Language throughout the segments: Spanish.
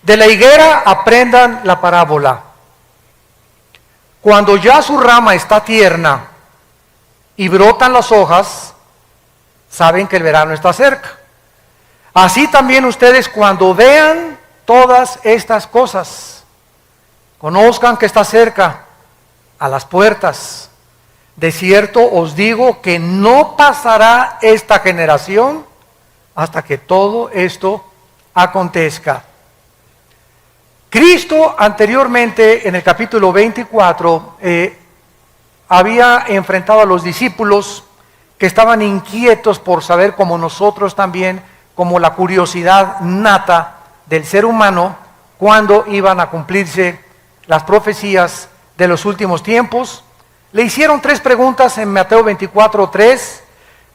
De la higuera aprendan la parábola. Cuando ya su rama está tierna y brotan las hojas, saben que el verano está cerca. Así también ustedes, cuando vean todas estas cosas, conozcan que está cerca, a las puertas. De cierto os digo que no pasará esta generación hasta que todo esto acontezca. Cristo anteriormente, en el capítulo 24, había enfrentado a los discípulos que estaban inquietos por saber, como nosotros también, como la curiosidad nata del ser humano, cuándo iban a cumplirse las profecías de los últimos tiempos. Le hicieron 3 preguntas en Mateo 24:3.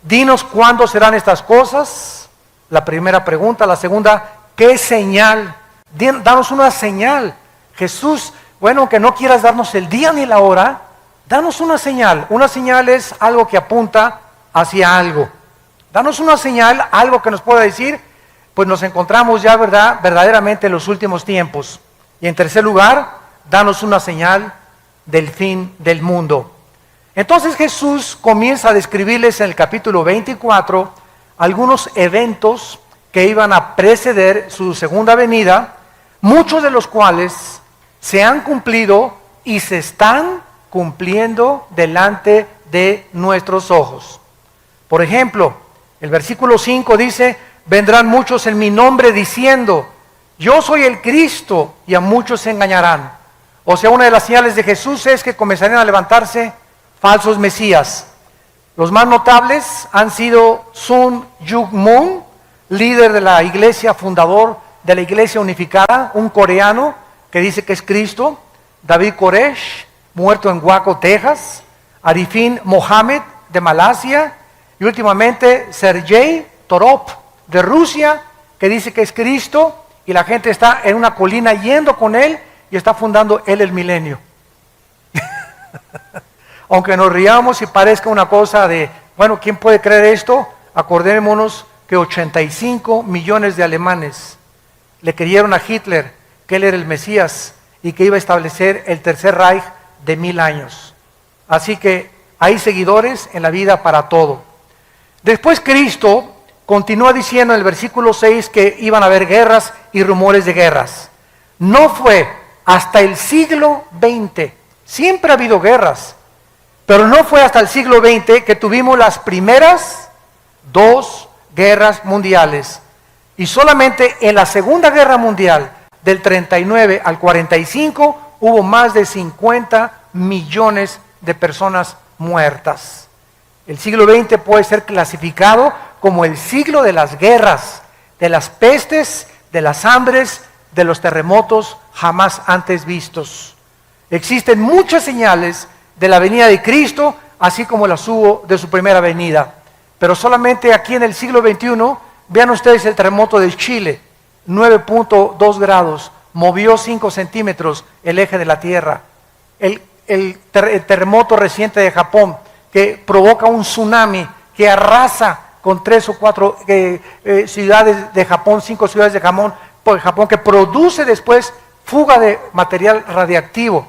Dinos cuándo serán estas cosas. La primera pregunta. La segunda, ¿qué señal? Danos una señal. Jesús, bueno, que no quieras darnos el día ni la hora, danos una señal. Una señal es algo que apunta hacia algo. Danos una señal, algo que nos pueda decir, pues nos encontramos ya, ¿verdad?, verdaderamente en los últimos tiempos. Y en tercer lugar, danos una señal del fin del mundo. Entonces Jesús comienza a describirles en el capítulo 24 algunos eventos que iban a preceder su segunda venida, muchos de los cuales se han cumplido y se están cumpliendo delante de nuestros ojos. Por ejemplo, el versículo 5 dice: vendrán muchos en mi nombre diciendo, yo soy el Cristo, y a muchos se engañarán. O sea, una de las señales de Jesús es que comenzarían a levantarse falsos mesías. Los más notables han sido Sun Myung Moon, líder de la iglesia, fundador de la iglesia unificada, un coreano que dice que es Cristo; David Koresh, muerto en Waco, Texas; Arifin Mohammed, de Malasia; y últimamente Sergei Torop, de Rusia, que dice que es Cristo, y la gente está en una colina yendo con él y está fundando él el milenio. Aunque nos riamos y parezca una cosa de, bueno, ¿quién puede creer esto? Acordémonos que 85 millones de alemanes le creyeron a Hitler que él era el Mesías y que iba a establecer el tercer Reich de 1000 años. Así que hay seguidores en la vida para todo. Después Cristo continúa diciendo en el versículo 6 que iban a haber guerras y rumores de guerras. No fue hasta el siglo XX, siempre ha habido guerras, pero no fue hasta el siglo XX que tuvimos las primeras 2 guerras mundiales. Y solamente en la Segunda Guerra Mundial, del 39 al 45, hubo más de 50 millones de personas muertas. El siglo XX puede ser clasificado como el siglo de las guerras, de las pestes, de las hambres, de los terremotos jamás antes vistos. Existen muchas señales de la venida de Cristo, así como las hubo de su primera venida. Pero solamente aquí en el siglo XXI, vean ustedes el terremoto de Chile, 9.2 grados, movió 5 centímetros el eje de la Tierra. El terremoto reciente de Japón, que provoca un tsunami que arrasa con 3 o 4 ciudades de Japón, 5 ciudades de Japón, que produce después fuga de material radiactivo,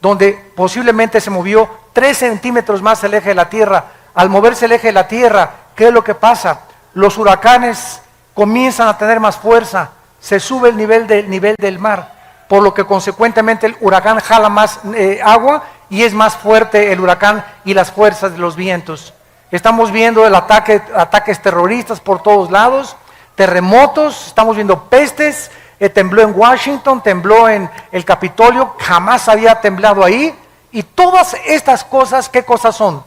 donde posiblemente se movió 3 centímetros más el eje de la Tierra. Al moverse el eje de la Tierra, ¿qué es lo que pasa? Los huracanes comienzan a tener más fuerza, se sube el nivel del mar, por lo que consecuentemente el huracán jala más agua y es más fuerte el huracán y las fuerzas de los vientos. Estamos viendo ataques terroristas por todos lados, terremotos, estamos viendo pestes, tembló en Washington, tembló en el Capitolio, jamás había temblado ahí. Y todas estas cosas, ¿qué cosas son?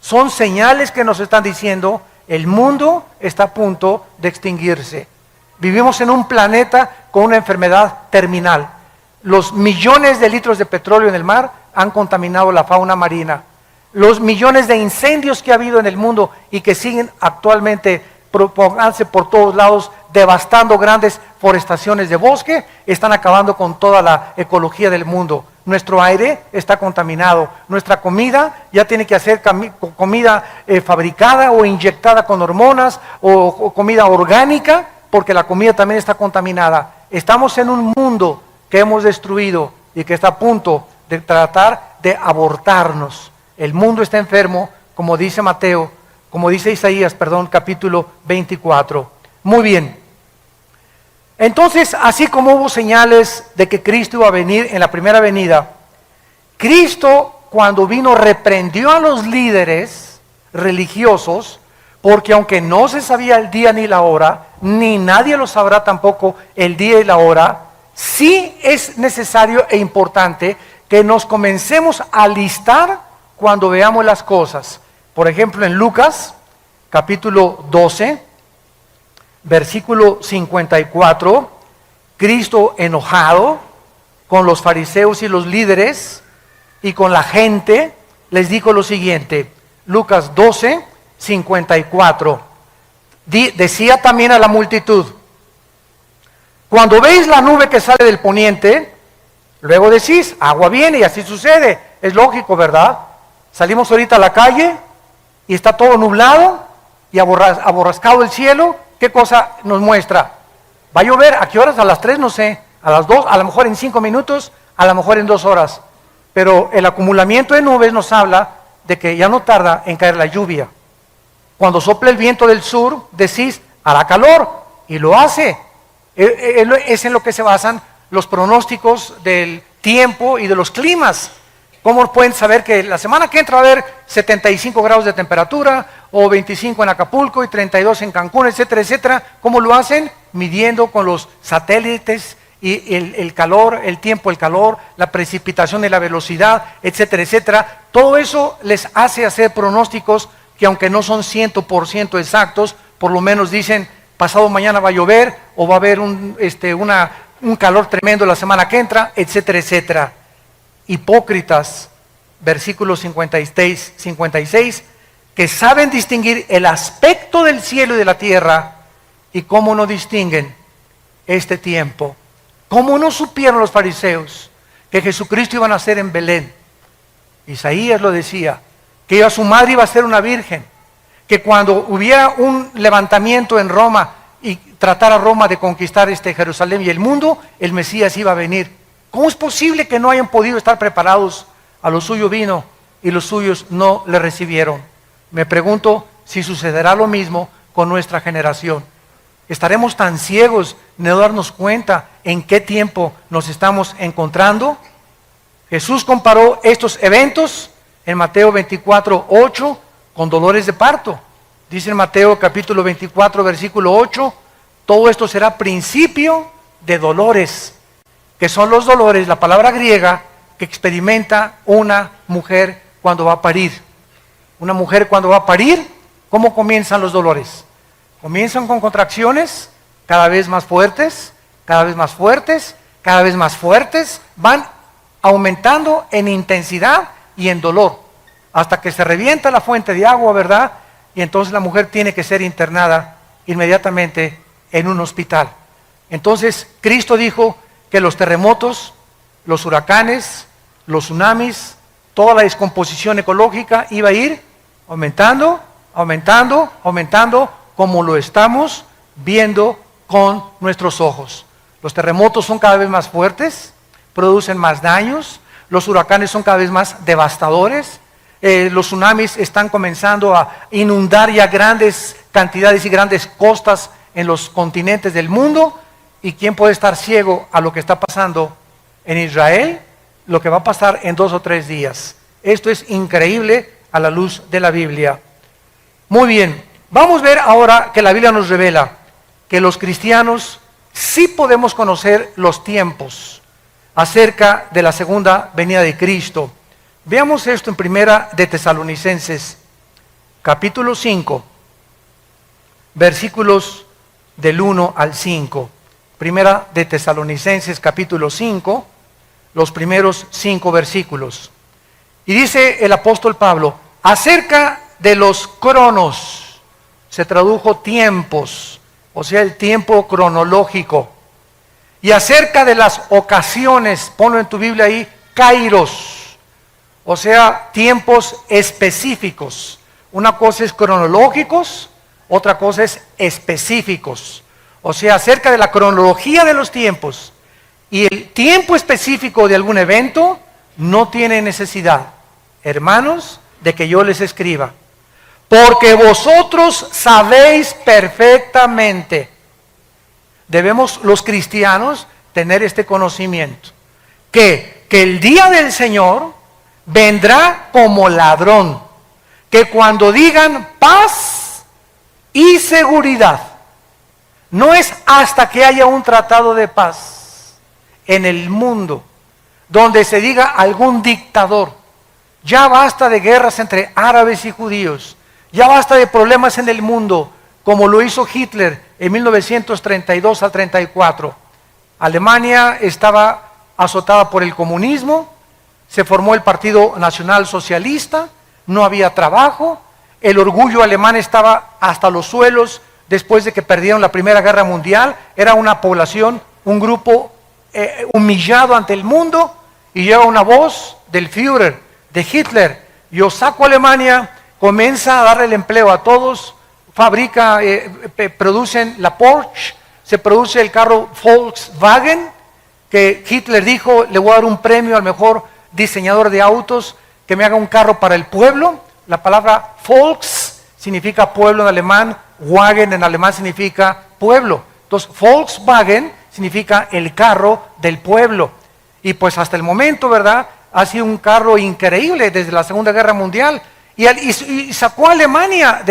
Son señales que nos están diciendo el mundo está a punto de extinguirse. Vivimos en un planeta con una enfermedad terminal. Los millones de litros de petróleo en el mar han contaminado la fauna marina. Los millones de incendios que ha habido en el mundo y que siguen actualmente propagándose por todos lados, devastando grandes forestaciones de bosque, están acabando con toda la ecología del mundo. Nuestro aire está contaminado, nuestra comida ya tiene que ser comida fabricada o inyectada con hormonas o comida orgánica, porque la comida también está contaminada. Estamos en un mundo que hemos destruido y que está a punto de tratar de abortarnos. El mundo está enfermo, como dice Isaías, capítulo 24. Muy bien. Entonces, así como hubo señales de que Cristo iba a venir en la primera venida, Cristo, cuando vino, reprendió a los líderes religiosos, porque aunque no se sabía el día ni la hora, ni nadie lo sabrá tampoco el día y la hora, sí es necesario e importante que nos comencemos a alistar cuando veamos las cosas. Por ejemplo, en Lucas, capítulo 12, versículo 54, Cristo enojado con los fariseos y los líderes y con la gente, les dijo lo siguiente. Lucas 12, 54. Decía también a la multitud: cuando veis la nube que sale del poniente, luego decís, agua viene, y así sucede. Es lógico, ¿verdad? Salimos ahorita a la calle y está todo nublado y aborrascado el cielo. ¿Qué cosa nos muestra? ¿Va a llover? ¿A qué horas? A las 3, no sé. A las 2, a lo mejor en 5 minutos, a lo mejor en 2 horas. Pero el acumulamiento de nubes nos habla de que ya no tarda en caer la lluvia. Cuando sopla el viento del sur, decís, hará calor, y lo hace. Es en lo que se basan los pronósticos del tiempo y de los climas. ¿Cómo pueden saber que la semana que entra va a haber 75 grados de temperatura, o 25 en Acapulco y 32 en Cancún, etcétera, etcétera? ¿Cómo lo hacen? Midiendo con los satélites y el calor, el tiempo, el calor, la precipitación y la velocidad, etcétera, etcétera. Todo eso les hace hacer pronósticos que, aunque no son 100% exactos, por lo menos dicen, pasado mañana va a llover, o va a haber un calor tremendo la semana que entra, etcétera, etcétera. Hipócritas, versículos 56, que saben distinguir el aspecto del cielo y de la tierra, y cómo no distinguen este tiempo. ¿Cómo no supieron los fariseos que Jesucristo iba a nacer en Belén? Isaías lo decía, que su madre iba a ser una virgen, que cuando hubiera un levantamiento en Roma y tratara Roma de conquistar Jerusalén y el mundo, el Mesías iba a venir. ¿Cómo es posible que no hayan podido estar preparados? A lo suyo vino y los suyos no le recibieron. Me pregunto si sucederá lo mismo con nuestra generación. ¿Estaremos tan ciegos de no darnos cuenta en qué tiempo nos estamos encontrando? Jesús comparó estos eventos en Mateo 24, 8 con dolores de parto. Dice en Mateo capítulo 24, versículo 8, todo esto será principio de dolores, que son los dolores, la palabra griega, que experimenta una mujer cuando va a parir. Una mujer cuando va a parir, ¿cómo comienzan los dolores? Comienzan con contracciones cada vez más fuertes, cada vez más fuertes, cada vez más fuertes, van aumentando en intensidad y en dolor, hasta que se revienta la fuente de agua, ¿verdad? Y entonces la mujer tiene que ser internada inmediatamente en un hospital. Entonces Cristo dijo que los terremotos, los huracanes, los tsunamis, toda la descomposición ecológica iba a ir aumentando, aumentando, aumentando, como lo estamos viendo con nuestros ojos. Los terremotos son cada vez más fuertes, producen más daños, los huracanes son cada vez más devastadores, los tsunamis están comenzando a inundar ya grandes cantidades y grandes costas en los continentes del mundo. ¿Y quién puede estar ciego a lo que está pasando en Israel? Lo que va a pasar en 2 o 3 días. Esto es increíble a la luz de la Biblia. Muy bien, vamos a ver ahora que la Biblia nos revela que los cristianos sí podemos conocer los tiempos acerca de la segunda venida de Cristo. Veamos esto en Primera de Tesalonicenses, capítulo 5, versículos del 1 al 5. Primera de Tesalonicenses, capítulo 5, los primeros 5 versículos. Y dice el apóstol Pablo, acerca de los cronos, se tradujo tiempos, o sea, el tiempo cronológico. Y acerca de las ocasiones, ponlo en tu Biblia ahí, kairos, o sea, tiempos específicos. Una cosa es cronológicos, otra cosa es específicos. o sea, acerca de la cronología de los tiempos y el tiempo específico de algún evento, no tiene necesidad, hermanos, de que yo les escriba. Porque vosotros sabéis perfectamente. Debemos los cristianos tener este conocimiento. Que el día del Señor vendrá como ladrón. Que cuando digan paz y seguridad, no es hasta que haya un tratado de paz en el mundo, donde se diga algún dictador, ya basta de guerras entre árabes y judíos, ya basta de problemas en el mundo, como lo hizo Hitler en 1932 al 34. Alemania estaba azotada por el comunismo, se formó el Partido Nacional Socialista, no había trabajo, el orgullo alemán estaba hasta los suelos después de que perdieron la Primera Guerra Mundial, era una población, un grupo humillado ante el mundo, y llega una voz del Führer, de Hitler: yo saco a Alemania, comienza a darle el empleo a todos, fabrica, producen la Porsche, se produce el carro Volkswagen, que Hitler dijo: le voy a dar un premio al mejor diseñador de autos que me haga un carro para el pueblo. La palabra Volks significa pueblo en alemán, Wagen en alemán significa pueblo. Entonces Volkswagen significa el carro del pueblo. Y pues hasta el momento, ¿verdad?, ha sido un carro increíble desde la Segunda Guerra Mundial. Y sacó a Alemania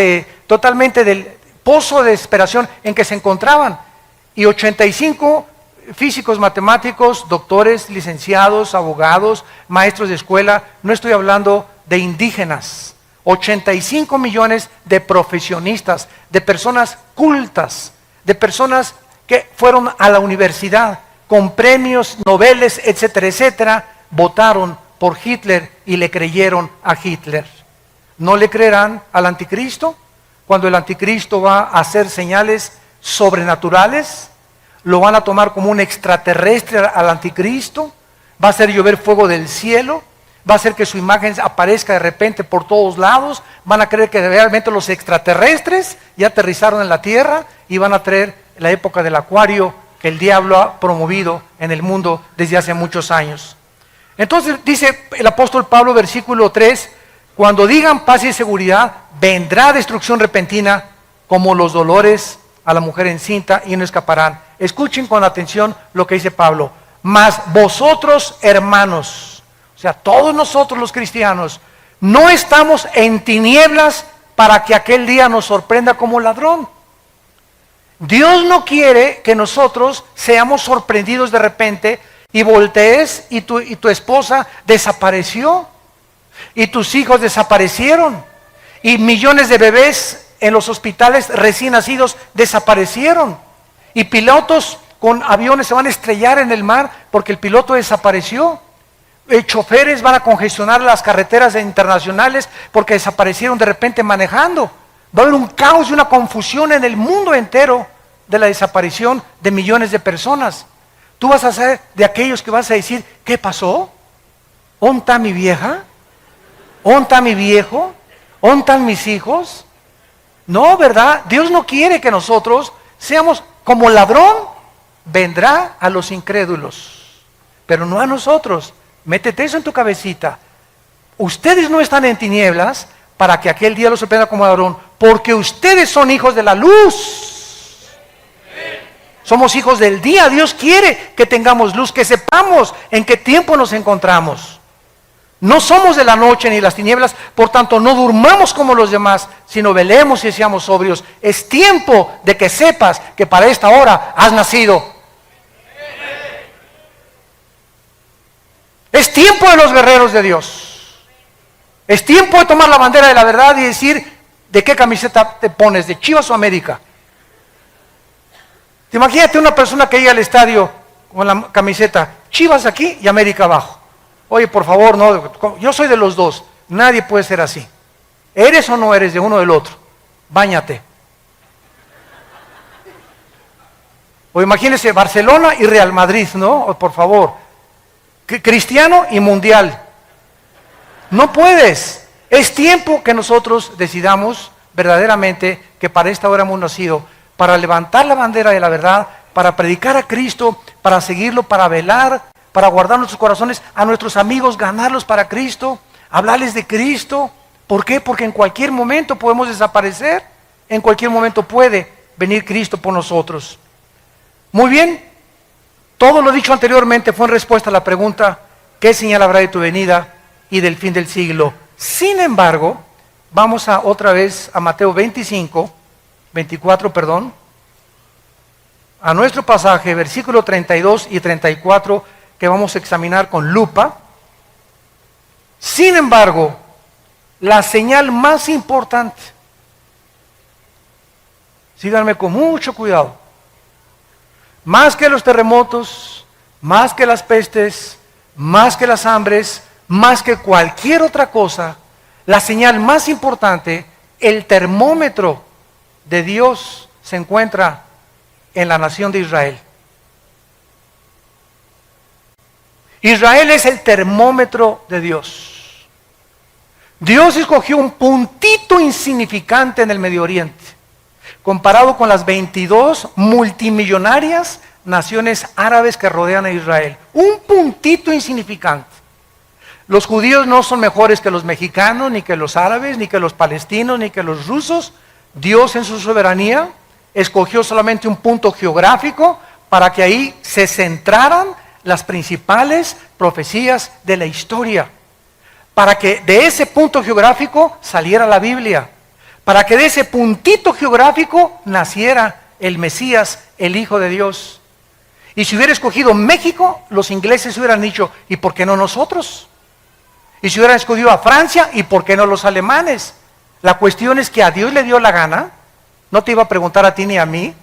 totalmente del pozo de desesperación en que se encontraban. Y 85 físicos, matemáticos, doctores, licenciados, abogados, maestros de escuela, no estoy hablando de indígenas, 85 millones de profesionistas, de personas cultas, de personas que fueron a la universidad con premios Nobel, etcétera, etcétera, votaron por Hitler y le creyeron a Hitler. ¿No le creerán al anticristo? Cuando el anticristo va a hacer señales sobrenaturales, lo van a tomar como un extraterrestre al anticristo, va a hacer llover fuego del cielo, va a hacer que su imagen aparezca de repente por todos lados, van a creer que realmente los extraterrestres ya aterrizaron en la tierra y van a traer la época del acuario que el diablo ha promovido en el mundo desde hace muchos años. Entonces dice el apóstol Pablo, versículo 3, cuando digan paz y seguridad, vendrá destrucción repentina como los dolores a la mujer encinta y no escaparán. Escuchen con atención lo que dice Pablo. Mas vosotros, hermanos, o sea, todos nosotros los cristianos, no estamos en tinieblas para que aquel día nos sorprenda como ladrón. Dios no quiere que nosotros seamos sorprendidos de repente y voltees y tu esposa desapareció y tus hijos desaparecieron y millones de bebés en los hospitales recién nacidos desaparecieron y pilotos con aviones se van a estrellar en el mar porque el piloto desapareció. Choferes van a congestionar las carreteras internacionales porque desaparecieron de repente manejando. Va a haber un caos y una confusión en el mundo entero de la desaparición de millones de personas. Tú vas a ser de aquellos que vas a decir: ¿qué pasó? ¿Dónde está mi vieja? ¿Dónde está mi viejo? ¿Dónde están mis hijos? No, ¿verdad? Dios no quiere que nosotros seamos como ladrón. Vendrá a los incrédulos, pero no a nosotros. Métete eso en tu cabecita. Ustedes no están en tinieblas para que aquel día los sorprenda como ladrón, porque ustedes son hijos de la luz. Somos hijos del día. Dios quiere que tengamos luz, que sepamos en qué tiempo nos encontramos. No somos de la noche ni las tinieblas, por tanto no durmamos como los demás, sino velemos y seamos sobrios. Es tiempo de que sepas que para esta hora has nacido. Es tiempo de los guerreros de Dios. Es tiempo de tomar la bandera de la verdad y decir: ¿de qué camiseta te pones? ¿De Chivas o América? Te imagínate una persona que llega al estadio con la camiseta Chivas aquí y América abajo. Oye, por favor, no, yo soy de los dos. Nadie puede ser así. ¿Eres o no eres de uno o del otro? Báñate. O imagínese Barcelona y Real Madrid, ¿no? O, por favor. Cristiano y mundial. No puedes. Es tiempo que nosotros decidamos verdaderamente que para esta hora hemos nacido, para levantar la bandera de la verdad, para predicar a Cristo, para seguirlo, para velar, para guardar nuestros corazones, a nuestros amigos, ganarlos para Cristo, hablarles de Cristo. ¿Por qué? Porque en cualquier momento podemos desaparecer, en cualquier momento puede venir Cristo por nosotros. Muy bien, todo lo dicho anteriormente fue en respuesta a la pregunta, ¿qué señal habrá de tu venida y del fin del siglo? Sin embargo, vamos otra vez a Mateo 24, a nuestro pasaje, versículo 32 y 34, que vamos a examinar con lupa. Sin embargo, la señal más importante, síganme con mucho cuidado, más que los terremotos, más que las pestes, más que las hambres, más que cualquier otra cosa, la señal más importante, el termómetro de Dios se encuentra en la nación de Israel. Israel es el termómetro de Dios. Dios escogió un puntito insignificante en el Medio Oriente, comparado con las 22 multimillonarias naciones árabes que rodean a Israel. Un puntito insignificante. Los judíos no son mejores que los mexicanos, ni que los árabes, ni que los palestinos, ni que los rusos. Dios en su soberanía escogió solamente un punto geográfico para que ahí se centraran las principales profecías de la historia. Para que de ese punto geográfico saliera la Biblia. Para que de ese puntito geográfico naciera el Mesías, el Hijo de Dios. Y si hubiera escogido México, los ingleses hubieran dicho, ¿y por qué no nosotros? Y si hubieran escogido a Francia, ¿y por qué no los alemanes? La cuestión es que a Dios le dio la gana, no te iba a preguntar a ti ni a mí,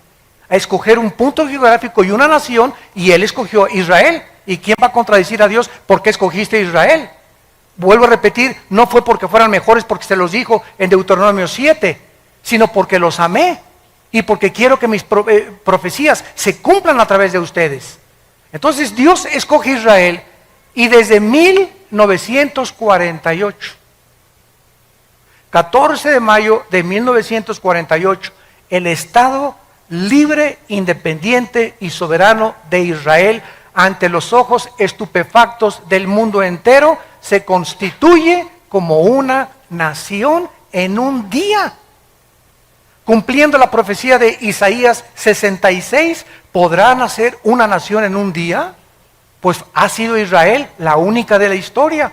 a escoger un punto geográfico y una nación, y Él escogió Israel. ¿Y quién va a contradecir a Dios? ¿Por qué escogiste Israel? Vuelvo a repetir, no fue porque fueran mejores, porque se los dijo en Deuteronomio 7, sino porque los amé y porque quiero que mis profecías se cumplan a través de ustedes. Entonces Dios escoge Israel y desde 1948, 14 de mayo de 1948, el Estado libre, independiente y soberano de Israel, ante los ojos estupefactos del mundo entero, se constituye como una nación en un día. Cumpliendo la profecía de Isaías 66, ¿podrá nacer una nación en un día? Pues ha sido Israel la única de la historia.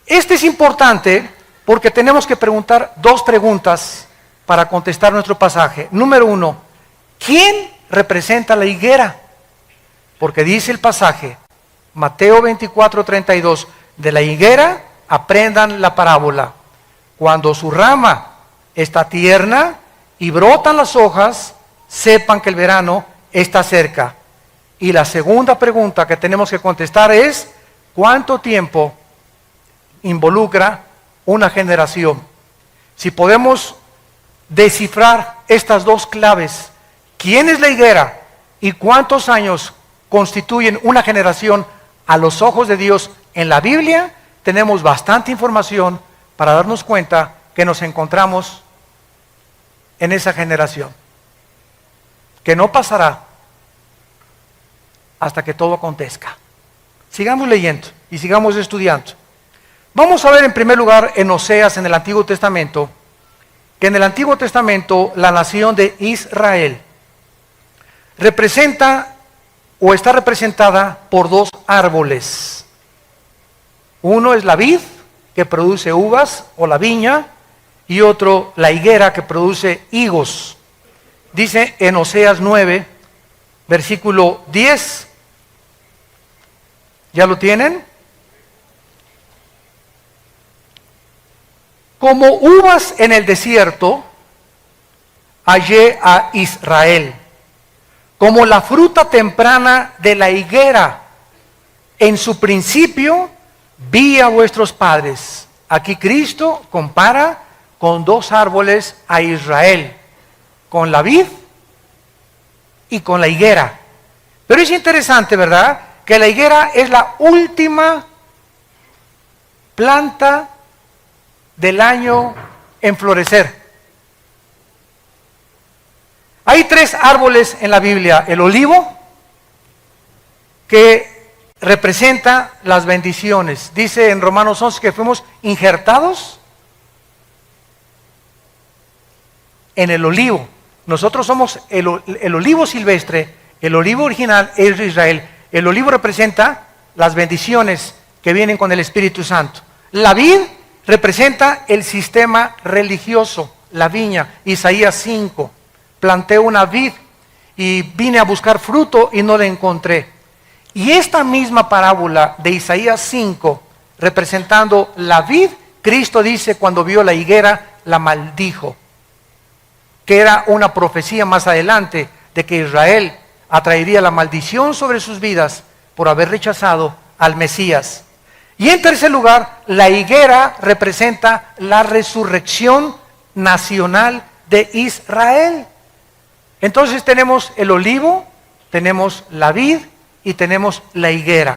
Este es importante porque tenemos que preguntar dos preguntas para contestar nuestro pasaje. Número uno, ¿quién representa la higuera? Porque dice el pasaje, Mateo 24:32, de la higuera aprendan la parábola. Cuando su rama está tierna y brotan las hojas, sepan que el verano está cerca. Y la segunda pregunta que tenemos que contestar es, ¿cuánto tiempo involucra una generación? Si podemos descifrar estas dos claves, ¿quién es la higuera y cuántos años constituyen una generación a los ojos de Dios en la Biblia? Tenemos bastante información para darnos cuenta que nos encontramos en esa generación, que no pasará hasta que todo acontezca. Sigamos leyendo y sigamos estudiando. Vamos a ver en primer lugar en Oseas, en el Antiguo Testamento, que en el Antiguo Testamento la nación de Israel representa o está representada por dos árboles. Uno es la vid, que produce uvas, o la viña, y otro la higuera, que produce higos. Dice en Oseas 9, versículo 10, ¿ya lo tienen? Como uvas en el desierto, hallé a Israel. Como la fruta temprana de la higuera, en su principio vi a vuestros padres. Aquí Cristo compara con dos árboles a Israel, con la vid y con la higuera. Pero es interesante, ¿verdad?, que la higuera es la última planta del año en florecer. Hay 3 árboles en la Biblia. El olivo, que representa las bendiciones. Dice en Romanos 11 que fuimos injertados en el olivo. Nosotros somos el olivo silvestre, el olivo original es de Israel. El olivo representa las bendiciones que vienen con el Espíritu Santo. La vid representa el sistema religioso, la viña. Isaías 5, planté una vid y vine a buscar fruto y no la encontré. Y esta misma parábola de Isaías 5, representando la vid, Cristo dice cuando vio la higuera, la maldijo, que era una profecía más adelante de que Israel atraería la maldición sobre sus vidas por haber rechazado al Mesías. Y en tercer lugar, la higuera representa la resurrección nacional de Israel. Entonces tenemos el olivo, tenemos la vid y tenemos la higuera.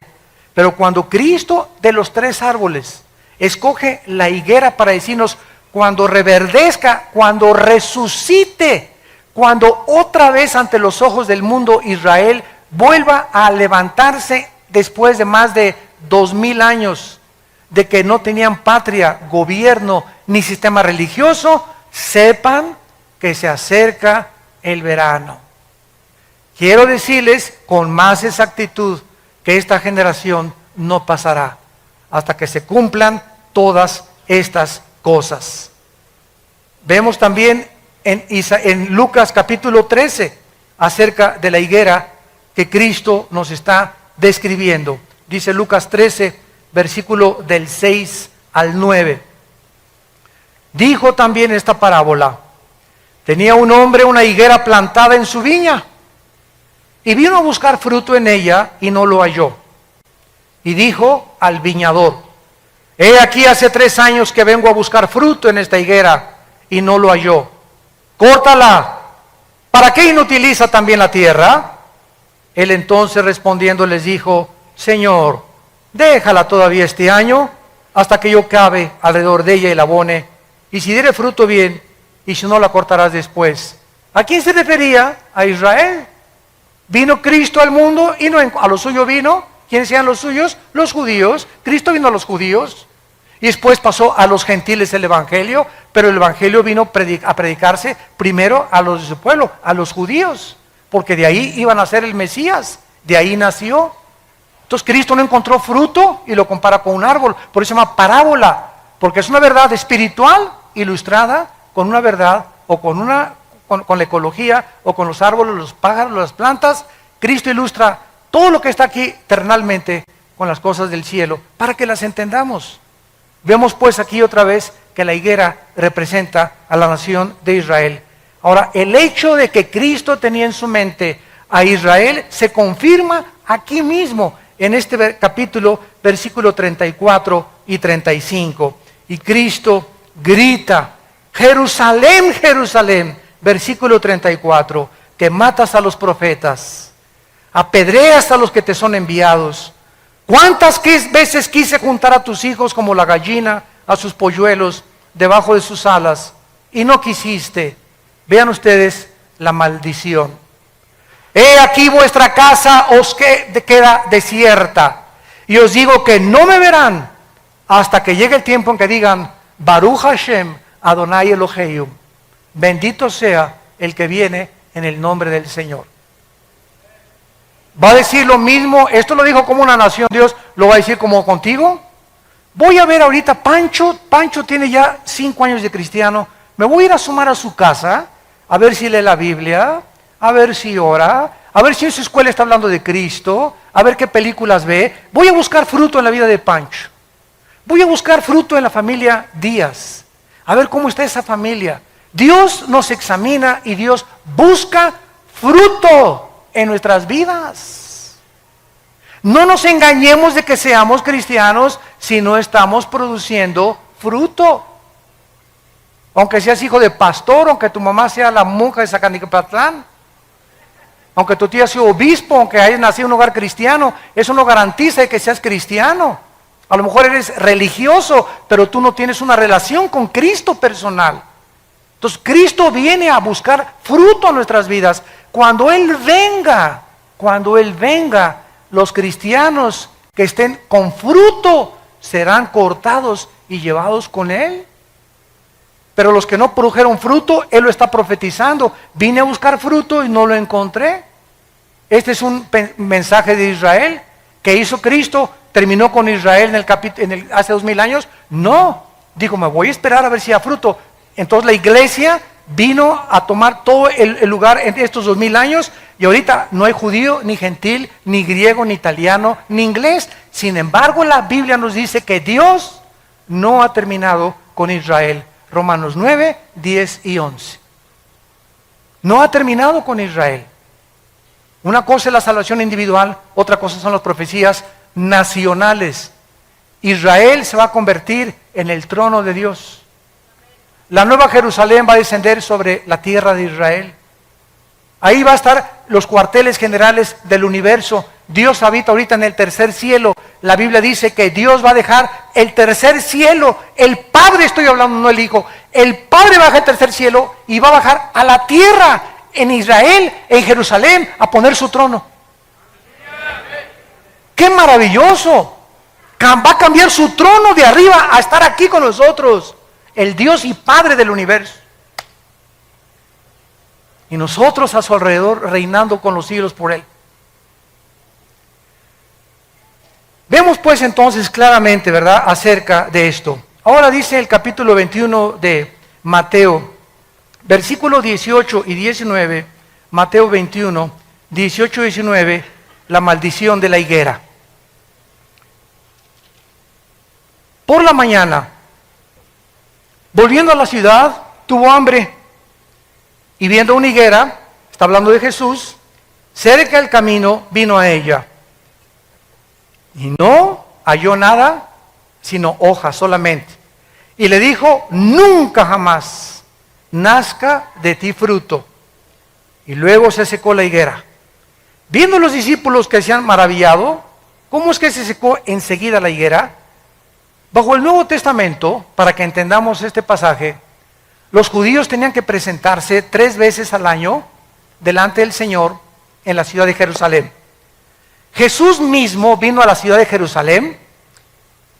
Pero cuando Cristo de los 3 árboles escoge la higuera para decirnos, cuando reverdezca, cuando resucite, cuando otra vez ante los ojos del mundo Israel vuelva a levantarse después de más de 2000 años de que no tenían patria, gobierno ni sistema religioso, sepan que se acerca el verano. Quiero decirles con más exactitud que esta generación no pasará hasta que se cumplan todas estas cosas. Vemos también en Lucas capítulo 13 acerca de la higuera que Cristo nos está describiendo. Dice Lucas 13, versículo del 6 al 9. Dijo también esta parábola: tenía un hombre una higuera plantada en su viña, y vino a buscar fruto en ella y no lo halló. Y dijo al viñador: he aquí hace 3 años que vengo a buscar fruto en esta higuera y no lo halló. Córtala. ¿Para qué inutiliza también la tierra? Él entonces respondiendo les dijo: Señor, déjala todavía este año hasta que yo cabe alrededor de ella y la abone, y si diere fruto bien, y si no la cortarás después. ¿A quién se refería? A Israel. Vino Cristo al mundo y no a lo suyo vino. ¿Quiénes eran los suyos? Los judíos. Cristo vino a los judíos y después pasó a los gentiles el evangelio, pero el evangelio vino a predicarse primero a los de su pueblo, a los judíos, porque de ahí iban a ser el Mesías, de ahí nació. Entonces Cristo no encontró fruto y lo compara con un árbol, por eso se llama parábola, porque es una verdad espiritual ilustrada con una verdad o con la ecología o con los árboles, los pájaros, las plantas. Cristo ilustra todo lo que está aquí terrenalmente con las cosas del cielo para que las entendamos. Vemos pues aquí otra vez que la higuera representa a la nación de Israel. Ahora, el hecho de que Cristo tenía en su mente a Israel se confirma aquí mismo en este capítulo, versículo 34 y 35. Y Cristo grita: Jerusalén, Jerusalén, versículo 34, que matas a los profetas, apedreas a los que te son enviados. ¿Cuántas veces quise juntar a tus hijos como la gallina a sus polluelos debajo de sus alas, y no quisiste? Vean ustedes la maldición. He aquí vuestra casa os queda desierta, y os digo que no me verán hasta que llegue el tiempo en que digan: Baruch Hashem Adonai Eloheinu, bendito sea el que viene en el nombre del Señor. ¿Va a decir lo mismo? Esto lo dijo como una nación, Dios lo va a decir como contigo. Voy a ver ahorita, Pancho tiene ya 5 años de cristiano, me voy a ir a sumar a su casa, a ver si lee la Biblia, a ver si ora, a ver si en su escuela está hablando de Cristo, a ver qué películas ve. Voy a buscar fruto en la vida de Pancho, voy a buscar fruto en la familia Díaz, a ver cómo está esa familia. Dios nos examina y Dios busca fruto en nuestras vidas. No nos engañemos de que seamos cristianos si no estamos produciendo fruto. Aunque seas hijo de pastor, aunque tu mamá sea la monja de Zacanicapatlán, aunque tu tía sea obispo, aunque hayas nacido en un hogar cristiano, eso no garantiza que seas cristiano. A lo mejor eres religioso, pero tú no tienes una relación con Cristo personal. Entonces Cristo viene a buscar fruto en nuestras vidas. Cuando Él venga, los cristianos que estén con fruto serán cortados y llevados con Él. Pero los que no produjeron fruto, Él lo está profetizando. Vine a buscar fruto y no lo encontré. Este es un mensaje de Israel que hizo Cristo. ¿Terminó con Israel hace 2000 años? No. Dijo, me voy a esperar a ver si da fruto. Entonces la iglesia vino a tomar todo el lugar en estos 2000 años. Y ahorita no hay judío, ni gentil, ni griego, ni italiano, ni inglés. Sin embargo, la Biblia nos dice que Dios no ha terminado con Israel. Romanos 9, 10 y 11. No ha terminado con Israel. Una cosa es la salvación individual, otra cosa son las profecías nacionales. Israel se va a convertir en el trono de Dios. La nueva Jerusalén va a descender sobre la tierra de Israel. Ahí va a estar los cuarteles generales del universo. Dios habita ahorita en el tercer cielo. La Biblia dice que Dios va a dejar el tercer cielo. El Padre, estoy hablando, no el Hijo. El Padre va a dejar el tercer cielo y va a bajar a la tierra, en Israel, en Jerusalén, a poner su trono. ¡Qué maravilloso! Va a cambiar su trono de arriba a estar aquí con nosotros. El Dios y Padre del universo. Y nosotros a su alrededor reinando con los siglos por Él. Vemos pues entonces claramente, ¿verdad?, acerca de esto. Ahora dice el capítulo 21 de Mateo, versículos 18 y 19, Mateo 21, 18 y 19, la maldición de la higuera. Por la mañana, volviendo a la ciudad, tuvo hambre. Y viendo una higuera, está hablando de Jesús, cerca del camino vino a ella. Y no halló nada, sino hojas solamente. Y le dijo, nunca jamás nazca de ti fruto. Y luego se secó la higuera. Viendo los discípulos que se han maravillado, ¿cómo es que se secó enseguida la higuera? Bajo el Nuevo Testamento, para que entendamos este pasaje, los judíos tenían que presentarse 3 veces al año delante del Señor en la ciudad de Jerusalén. Jesús mismo vino a la ciudad de Jerusalén,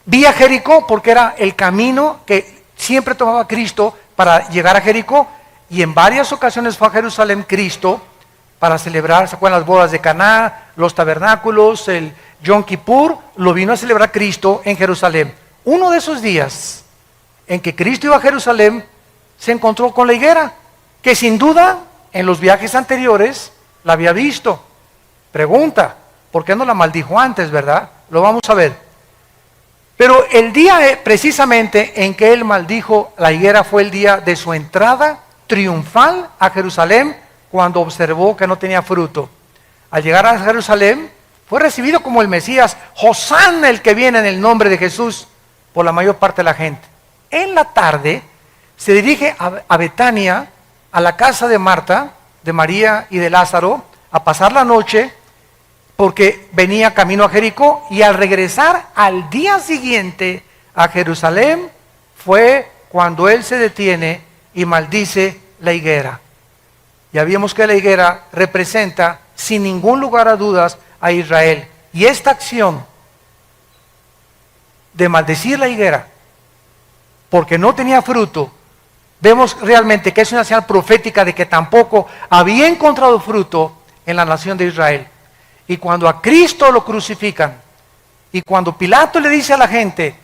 vía Jericó, porque era el camino que siempre tomaba Cristo para llegar a Jericó, y en varias ocasiones fue a Jerusalén Cristo para celebrar, ¿se acuerdan las bodas de Caná, los tabernáculos, el Yom Kippur? Lo vino a celebrar Cristo en Jerusalén. Uno de esos días en que Cristo iba a Jerusalén, se encontró con la higuera, que sin duda en los viajes anteriores la había visto. Pregunta, ¿por qué no la maldijo antes, verdad? Lo vamos a ver. Pero el día precisamente en que él maldijo la higuera fue el día de su entrada triunfal a Jerusalén, cuando observó que no tenía fruto. Al llegar a Jerusalén, fue recibido como el Mesías, Hosana, el que viene en el nombre de Jesús, por la mayor parte de la gente. En la tarde, se dirige a Betania, a la casa de Marta, de María y de Lázaro, a pasar la noche, porque venía camino a Jericó, y al regresar al día siguiente a Jerusalén, fue cuando él se detiene y maldice la higuera. Ya vimos que la higuera representa, sin ningún lugar a dudas, a Israel. Y esta acción de maldecir la higuera, porque no tenía fruto, vemos realmente que es una señal profética de que tampoco había encontrado fruto en la nación de Israel. Y cuando a Cristo lo crucifican, y cuando Pilato le dice a la gente,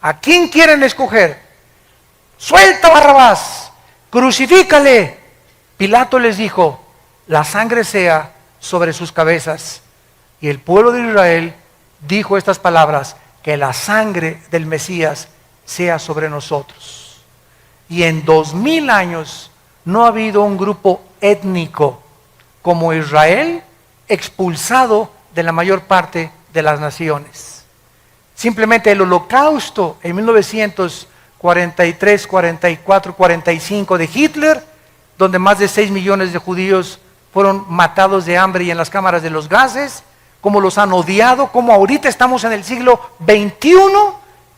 ¿a quién quieren escoger? Suelta a Barrabás, crucifícale. Pilato les dijo, la sangre sea sobre sus cabezas. Y el pueblo de Israel dijo estas palabras, que la sangre del Mesías sea sobre nosotros. Y en 2000 años no ha habido un grupo étnico como Israel expulsado de la mayor parte de las naciones. Simplemente el holocausto en 1943, 44, 45 de Hitler, donde más de 6 millones de judíos fueron matados de hambre y en las cámaras de los gases, cómo los han odiado, cómo ahorita estamos en el siglo XXI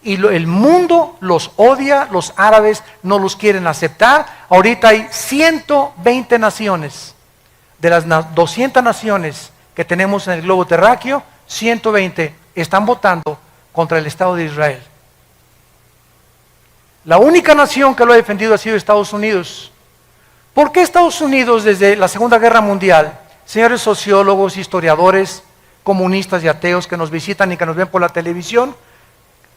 y el mundo los odia, los árabes no los quieren aceptar. ahorita hay 120 naciones. De las 200 naciones que tenemos en el globo terráqueo, 120 están votando contra el Estado de Israel. La única nación que lo ha defendido ha sido Estados Unidos. ¿Por qué Estados Unidos desde la Segunda Guerra Mundial, señores sociólogos, historiadores, comunistas y ateos que nos visitan y que nos ven por la televisión,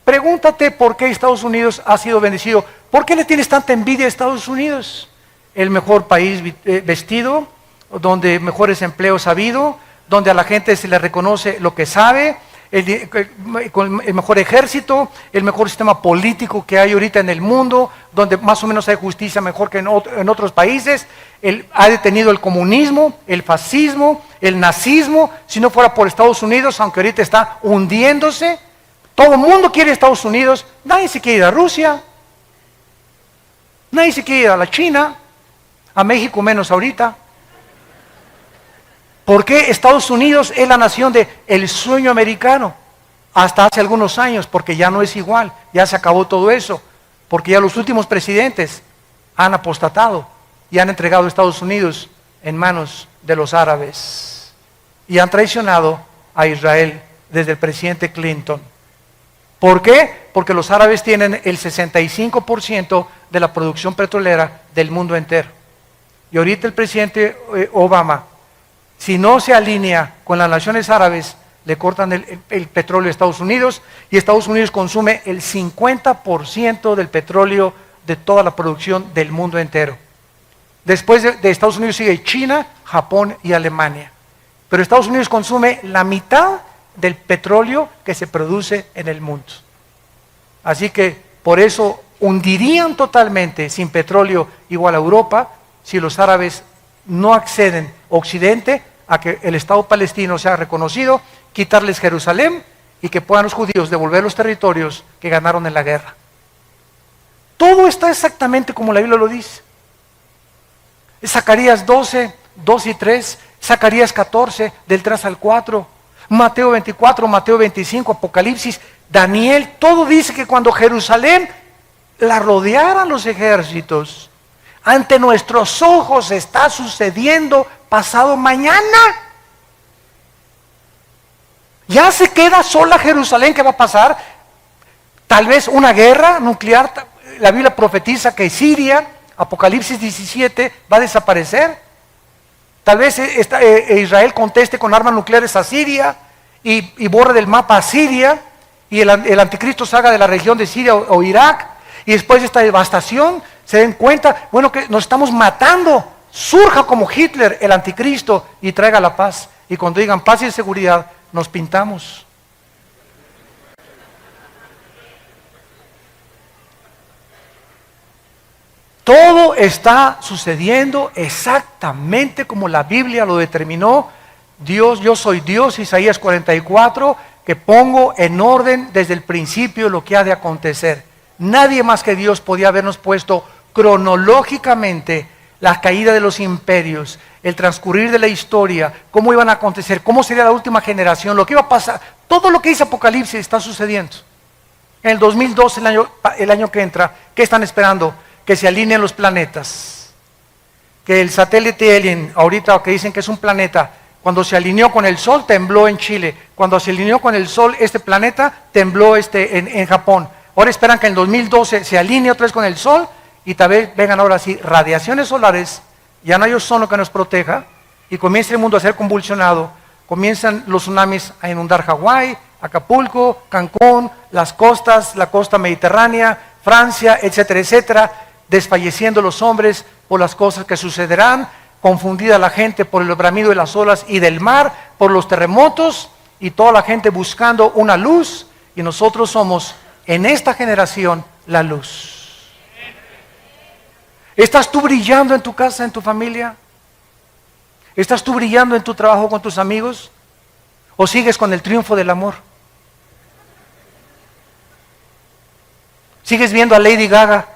pregúntate por qué Estados Unidos ha sido bendecido? ¿Por qué le tienes tanta envidia a Estados Unidos? El mejor país vestido, donde mejores empleos ha habido, donde a la gente se le reconoce lo que sabe, con el mejor ejército, el mejor sistema político que hay ahorita en el mundo, donde más o menos hay justicia mejor que en otros países. Ha detenido el comunismo, el fascismo, el nazismo. Si no fuera por Estados Unidos, aunque ahorita está hundiéndose, todo el mundo quiere Estados Unidos. Nadie se quiere ir a Rusia, nadie se quiere ir a la China, a México menos ahorita. ¿Por qué Estados Unidos es la nación del sueño americano? Hasta hace algunos años, porque ya no es igual, ya se acabó todo eso, porque ya los últimos presidentes han apostatado y han entregado a Estados Unidos en manos de los árabes y han traicionado a Israel desde el presidente Clinton. ¿Por qué? Porque los árabes tienen el 65% de la producción petrolera del mundo entero. Y ahorita el presidente Obama, si no se alinea con las naciones árabes, le cortan el petróleo a Estados Unidos, y Estados Unidos consume el 50% del petróleo de toda la producción del mundo entero. Después de Estados Unidos sigue China, Japón y Alemania. Pero Estados Unidos consume la mitad del petróleo que se produce en el mundo. Así que por eso hundirían totalmente sin petróleo igual a Europa si los árabes no acceden Occidente a que el Estado palestino sea reconocido, quitarles Jerusalén y que puedan los judíos devolver los territorios que ganaron en la guerra. Todo está exactamente como la Biblia lo dice. Zacarías 12, 2 y 3, Zacarías 14, del 3 al 4, Mateo 24, Mateo 25, Apocalipsis, Daniel, todo dice que cuando Jerusalén la rodearan los ejércitos, ante nuestros ojos está sucediendo pasado mañana. Ya se queda sola Jerusalén. ¿Qué va a pasar? Tal vez una guerra nuclear. La Biblia profetiza que Siria, Apocalipsis 17, va a desaparecer. Tal vez Israel conteste con armas nucleares a Siria y borre del mapa a Siria, y el anticristo salga de la región de Siria o Irak, y después de esta devastación se den cuenta, bueno, que nos estamos matando, surja como Hitler el anticristo y traiga la paz. Y cuando digan paz y seguridad, nos pintamos. Todo está sucediendo exactamente como la Biblia lo determinó. Dios, yo soy Dios, Isaías 44, que pongo en orden desde el principio lo que ha de acontecer. Nadie más que Dios podía habernos puesto cronológicamente la caída de los imperios, el transcurrir de la historia, cómo iban a acontecer, cómo sería la última generación, lo que iba a pasar. Todo lo que dice Apocalipsis está sucediendo. En el 2012, el año que entra, ¿qué están esperando? Que se alineen los planetas. Que el satélite Alien, ahorita que dicen que es un planeta, cuando se alineó con el Sol, tembló en Chile. Cuando se alineó con el Sol, este planeta, tembló en Japón. Ahora esperan que en el 2012 se alinee otra vez con el Sol y tal vez vengan ahora sí radiaciones solares, ya no hay ozono que nos proteja, y comienza el mundo a ser convulsionado, comienzan los tsunamis a inundar Hawái, Acapulco, Cancún, las costas, la costa mediterránea, Francia, etcétera, etcétera, desfalleciendo los hombres por las cosas que sucederán, confundida la gente por el bramido de las olas y del mar, por los terremotos, y toda la gente buscando una luz, y nosotros somos en esta generación la luz. ¿Estás tú brillando en tu casa, en tu familia? ¿Estás tú brillando en tu trabajo con tus amigos? ¿O sigues con el triunfo del amor? ¿Sigues viendo a Lady Gaga?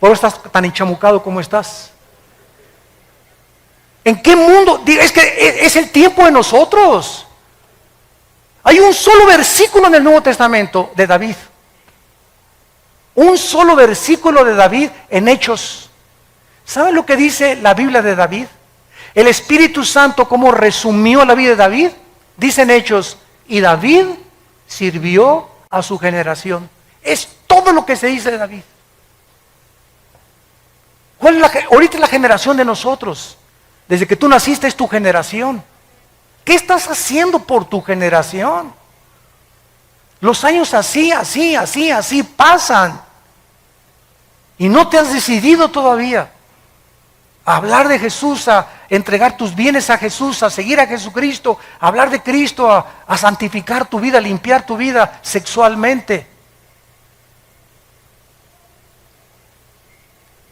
¿Por qué estás tan enchamucado como estás? ¿En qué mundo? Es que es el tiempo de nosotros. Hay un solo versículo en el Nuevo Testamento de David. Un solo versículo de David en Hechos. ¿Saben lo que dice la Biblia de David? El Espíritu Santo, ¿cómo resumió la vida de David? Dicen Hechos, y David sirvió a su generación. Es todo lo que se dice de David. ¿Cuál es ahorita es la generación de nosotros? Desde que tú naciste es tu generación. ¿Qué estás haciendo por tu generación? Los años así pasan. Y no te has decidido todavía a hablar de Jesús, a entregar tus bienes a Jesús, a seguir a Jesucristo, a hablar de Cristo, a santificar tu vida, a limpiar tu vida sexualmente.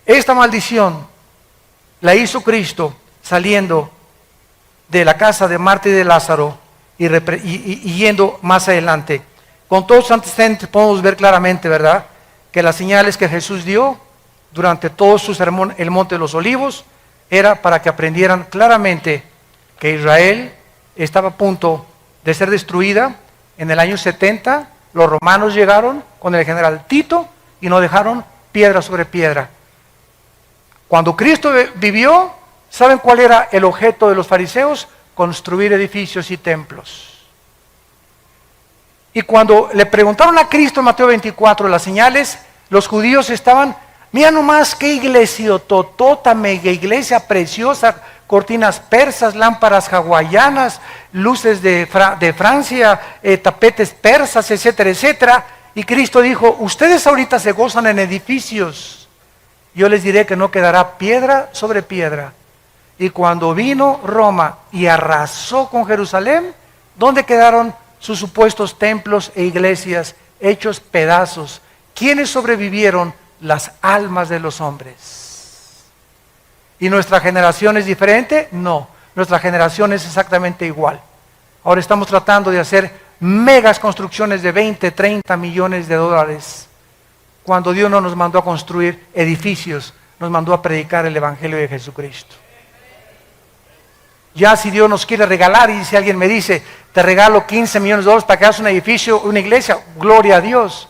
Esta maldición la hizo Cristo saliendo de la casa de Marta y de Lázaro y yendo más adelante. Con todos los antecedentes podemos ver claramente, ¿verdad?, que las señales que Jesús dio durante todo su sermón, el Monte de los Olivos, era para que aprendieran claramente que Israel estaba a punto de ser destruida. En el año 70, los romanos llegaron con el general Tito y no dejaron piedra sobre piedra. Cuando Cristo vivió, ¿saben cuál era el objeto de los fariseos? Construir edificios y templos. Y cuando le preguntaron a Cristo en Mateo 24 las señales, los judíos estaban, mira nomás qué iglesia totota, mega iglesia preciosa, cortinas persas, lámparas hawaianas, luces de Francia, tapetes persas, etcétera, etcétera. Y Cristo dijo, ustedes ahorita se gozan en edificios, yo les diré que no quedará piedra sobre piedra. Y cuando vino Roma y arrasó con Jerusalén, ¿dónde quedaron sus supuestos templos e iglesias hechos pedazos? ¿Quiénes sobrevivieron? Las almas de los hombres. ¿Y nuestra generación es diferente? No, nuestra generación es exactamente igual. Ahora estamos tratando de hacer megas construcciones de 20, 30 millones de dólares, cuando Dios no nos mandó a construir edificios, nos mandó a predicar el Evangelio de Jesucristo. Ya si Dios nos quiere regalar, y si alguien me dice, te regalo 15 millones de dólares para que hagas un edificio, una iglesia, gloria a Dios.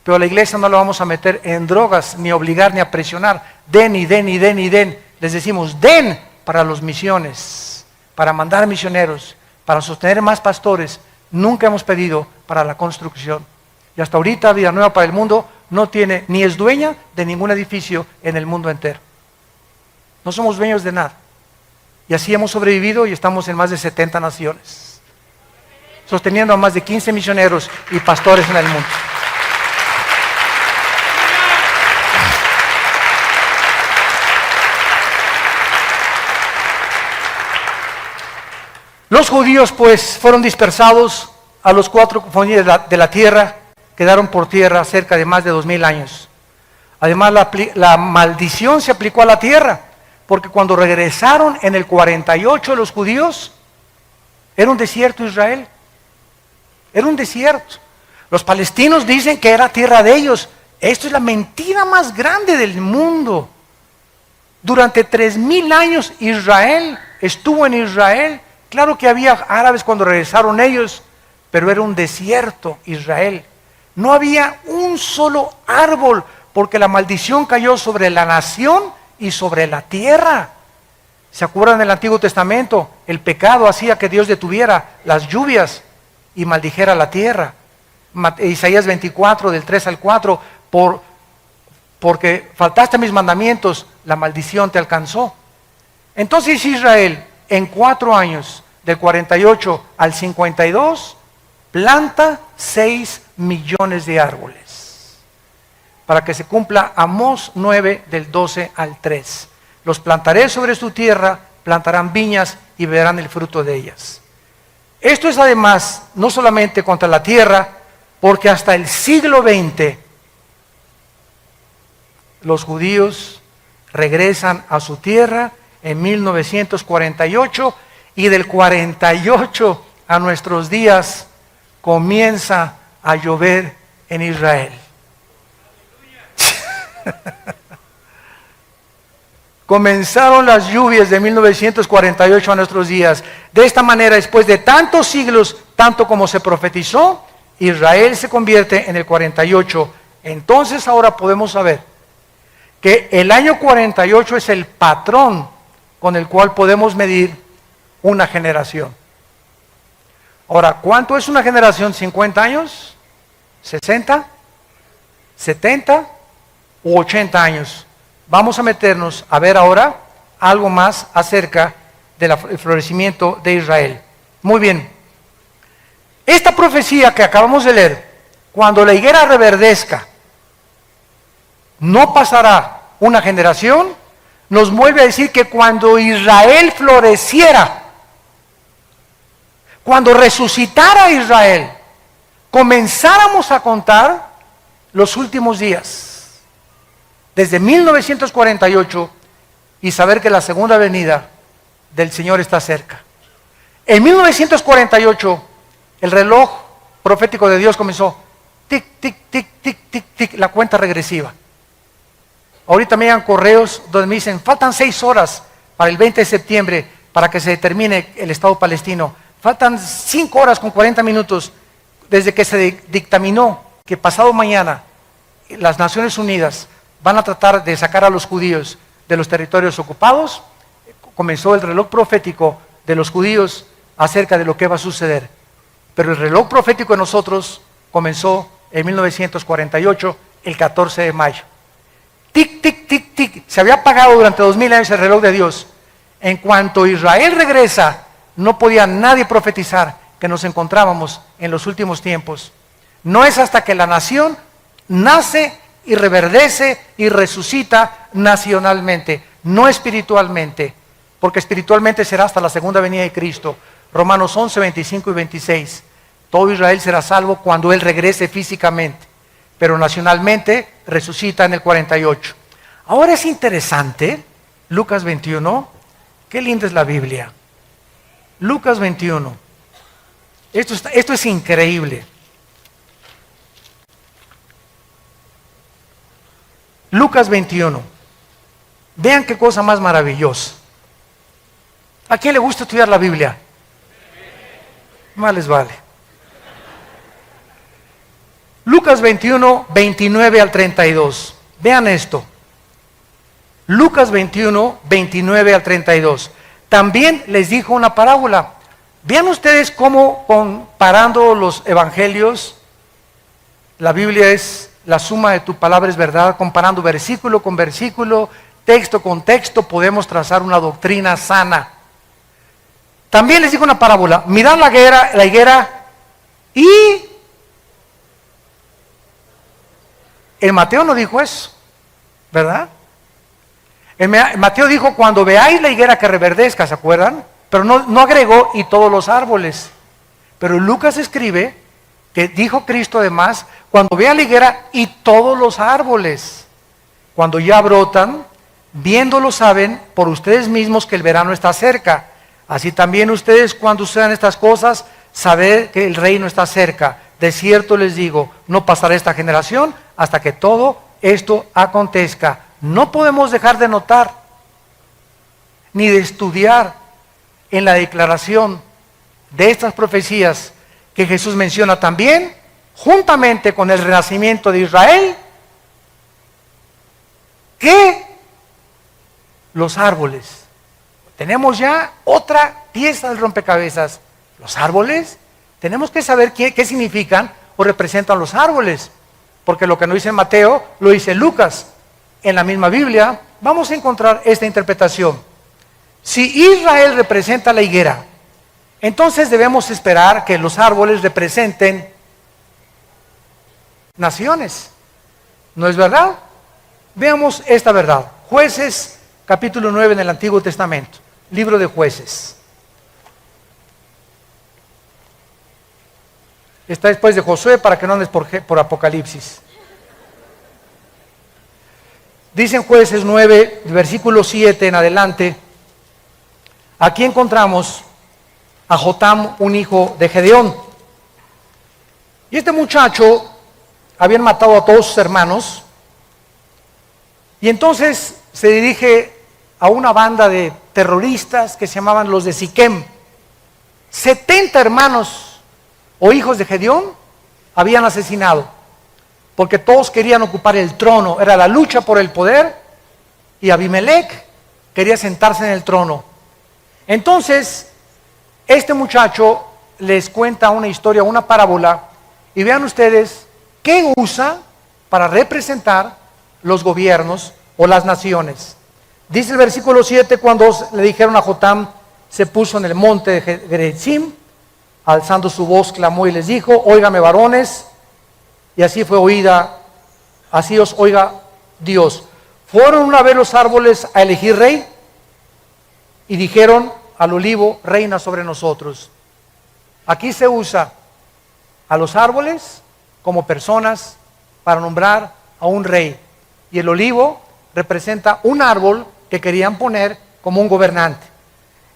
Pero la iglesia no la vamos a meter en drogas, ni obligar, ni a presionar. Den y den y den y den. Les decimos, den para las misiones, para mandar misioneros, para sostener más pastores. Nunca hemos pedido para la construcción. Y hasta ahorita Vida Nueva para el Mundo no tiene, ni es dueña de ningún edificio en el mundo entero. No somos dueños de nada. Y así hemos sobrevivido y estamos en más de 70 naciones, sosteniendo a más de 15 misioneros y pastores en el mundo. Los judíos pues fueron dispersados a los 4 confines de la tierra, quedaron por tierra cerca de más de 2000 años. Además la maldición se aplicó a la tierra, porque cuando regresaron en el 48 los judíos, era un desierto Israel, era un desierto. Los palestinos dicen que era tierra de ellos. Esto es la mentira más grande del mundo. Durante 3000 años Israel estuvo en Israel. Claro que había árabes cuando regresaron ellos, pero era un desierto Israel. No había un solo árbol, porque la maldición cayó sobre la nación y sobre la tierra. ¿Se acuerdan del Antiguo Testamento? El pecado hacía que Dios detuviera las lluvias y maldijera la tierra. Isaías 24, del 3 al 4, porque faltaste a mis mandamientos, la maldición te alcanzó. Entonces Israel, en 4 años, del 48 al 52, planta 6 millones de árboles, para que se cumpla Amós 9, del 12 al 3. Los plantaré sobre su tierra, plantarán viñas y verán el fruto de ellas. Esto es además no solamente contra la tierra, porque hasta el siglo XX los judíos regresan a su tierra en 1948, y del 48 a nuestros días comienza a llover en Israel. Comenzaron las lluvias de 1948 a nuestros días. De esta manera, después de tantos siglos, tanto como se profetizó, Israel se convierte en el 48. Entonces ahora podemos saber que el año 48 es el patrón con el cual podemos medir una generación. Ahora, ¿cuánto es una generación? ¿50 años? ¿60? ¿70? ¿U 80 años? Vamos a meternos a ver ahora algo más acerca del florecimiento de Israel. Muy bien. Esta profecía que acabamos de leer, cuando la higuera reverdezca, no pasará una generación, nos vuelve a decir que cuando Israel floreciera, cuando resucitara Israel, comenzáramos a contar los últimos días, desde 1948, y saber que la segunda venida del Señor está cerca. En 1948, el reloj profético de Dios comenzó, tic, tic, tic, tic, tic, tic, la cuenta regresiva. Ahorita me llegan correos donde me dicen, faltan 6 horas para el 20 de septiembre para que se determine el Estado palestino. Faltan 5 horas con 40 minutos desde que se dictaminó que pasado mañana las Naciones Unidas van a tratar de sacar a los judíos de los territorios ocupados. Comenzó el reloj profético de los judíos acerca de lo que va a suceder. Pero el reloj profético de nosotros comenzó en 1948, el 14 de mayo. Tic, tic, tic, tic. Se había apagado durante 2000 años el reloj de Dios. En cuanto Israel regresa, no podía nadie profetizar que nos encontrábamos en los últimos tiempos. No es hasta que la nación nace y reverdece y resucita nacionalmente, no espiritualmente, porque espiritualmente será hasta la segunda venida de Cristo. Romanos 11, 25 y 26. Todo Israel será salvo cuando Él regrese físicamente, pero nacionalmente resucita en el 48. Ahora es interesante, Lucas 21, qué linda es la Biblia. Lucas 21, esto es increíble. Lucas 21, vean qué cosa más maravillosa. ¿A quién le gusta estudiar la Biblia? Más les vale. Lucas 21, 29 al 32. Vean esto. Lucas 21, 29 al 32. También les dijo una parábola. Vean ustedes cómo comparando los evangelios, la Biblia es la suma de tu palabra es verdad, comparando versículo con versículo, texto con texto, podemos trazar una doctrina sana. También les dijo una parábola. Mirad la higuera y... El Mateo no dijo eso, ¿verdad? Mateo dijo, cuando veáis la higuera que reverdezca, ¿se acuerdan? Pero no agregó, y todos los árboles. Pero Lucas escribe que dijo Cristo además, cuando vea la higuera y todos los árboles, cuando ya brotan, viéndolo saben por ustedes mismos que el verano está cerca. Así también ustedes cuando sucedan estas cosas, saber que el reino está cerca. De cierto les digo, no pasará esta generación hasta que todo esto acontezca. No podemos dejar de notar, ni de estudiar en la declaración de estas profecías que Jesús menciona también, juntamente con el renacimiento de Israel, que los árboles. Tenemos ya otra pieza del rompecabezas. Los árboles, tenemos que saber qué significan o representan los árboles, porque lo que no dice Mateo, lo dice Lucas. En la misma Biblia vamos a encontrar esta interpretación. Si Israel representa la higuera, entonces debemos esperar que los árboles representen naciones. ¿No es verdad? Veamos esta verdad. Jueces, capítulo 9 en el Antiguo Testamento. Libro de Jueces. Está después de Josué para que no andes por Apocalipsis. Dice en Jueces 9, versículo 7 en adelante. Aquí encontramos a Jotam, un hijo de Gedeón. Y este muchacho habían matado a todos sus hermanos. Y entonces se dirige a una banda de terroristas que se llamaban los de Siquem. 70 hermanos o hijos de Gedeón habían asesinado, porque todos querían ocupar el trono. Era la lucha por el poder y Abimelech quería sentarse en el trono. Entonces, este muchacho les cuenta una historia, una parábola, y vean ustedes qué usa para representar los gobiernos o las naciones. Dice el versículo 7, cuando le dijeron a Jotam, se puso en el monte de Gerizim, alzando su voz clamó y les dijo, óigame varones, y así fue oída, así os oiga Dios. Fueron una vez los árboles a elegir rey, y dijeron al olivo, reina sobre nosotros. Aquí se usa a los árboles como personas para nombrar a un rey, y el olivo representa un árbol que querían poner como un gobernante.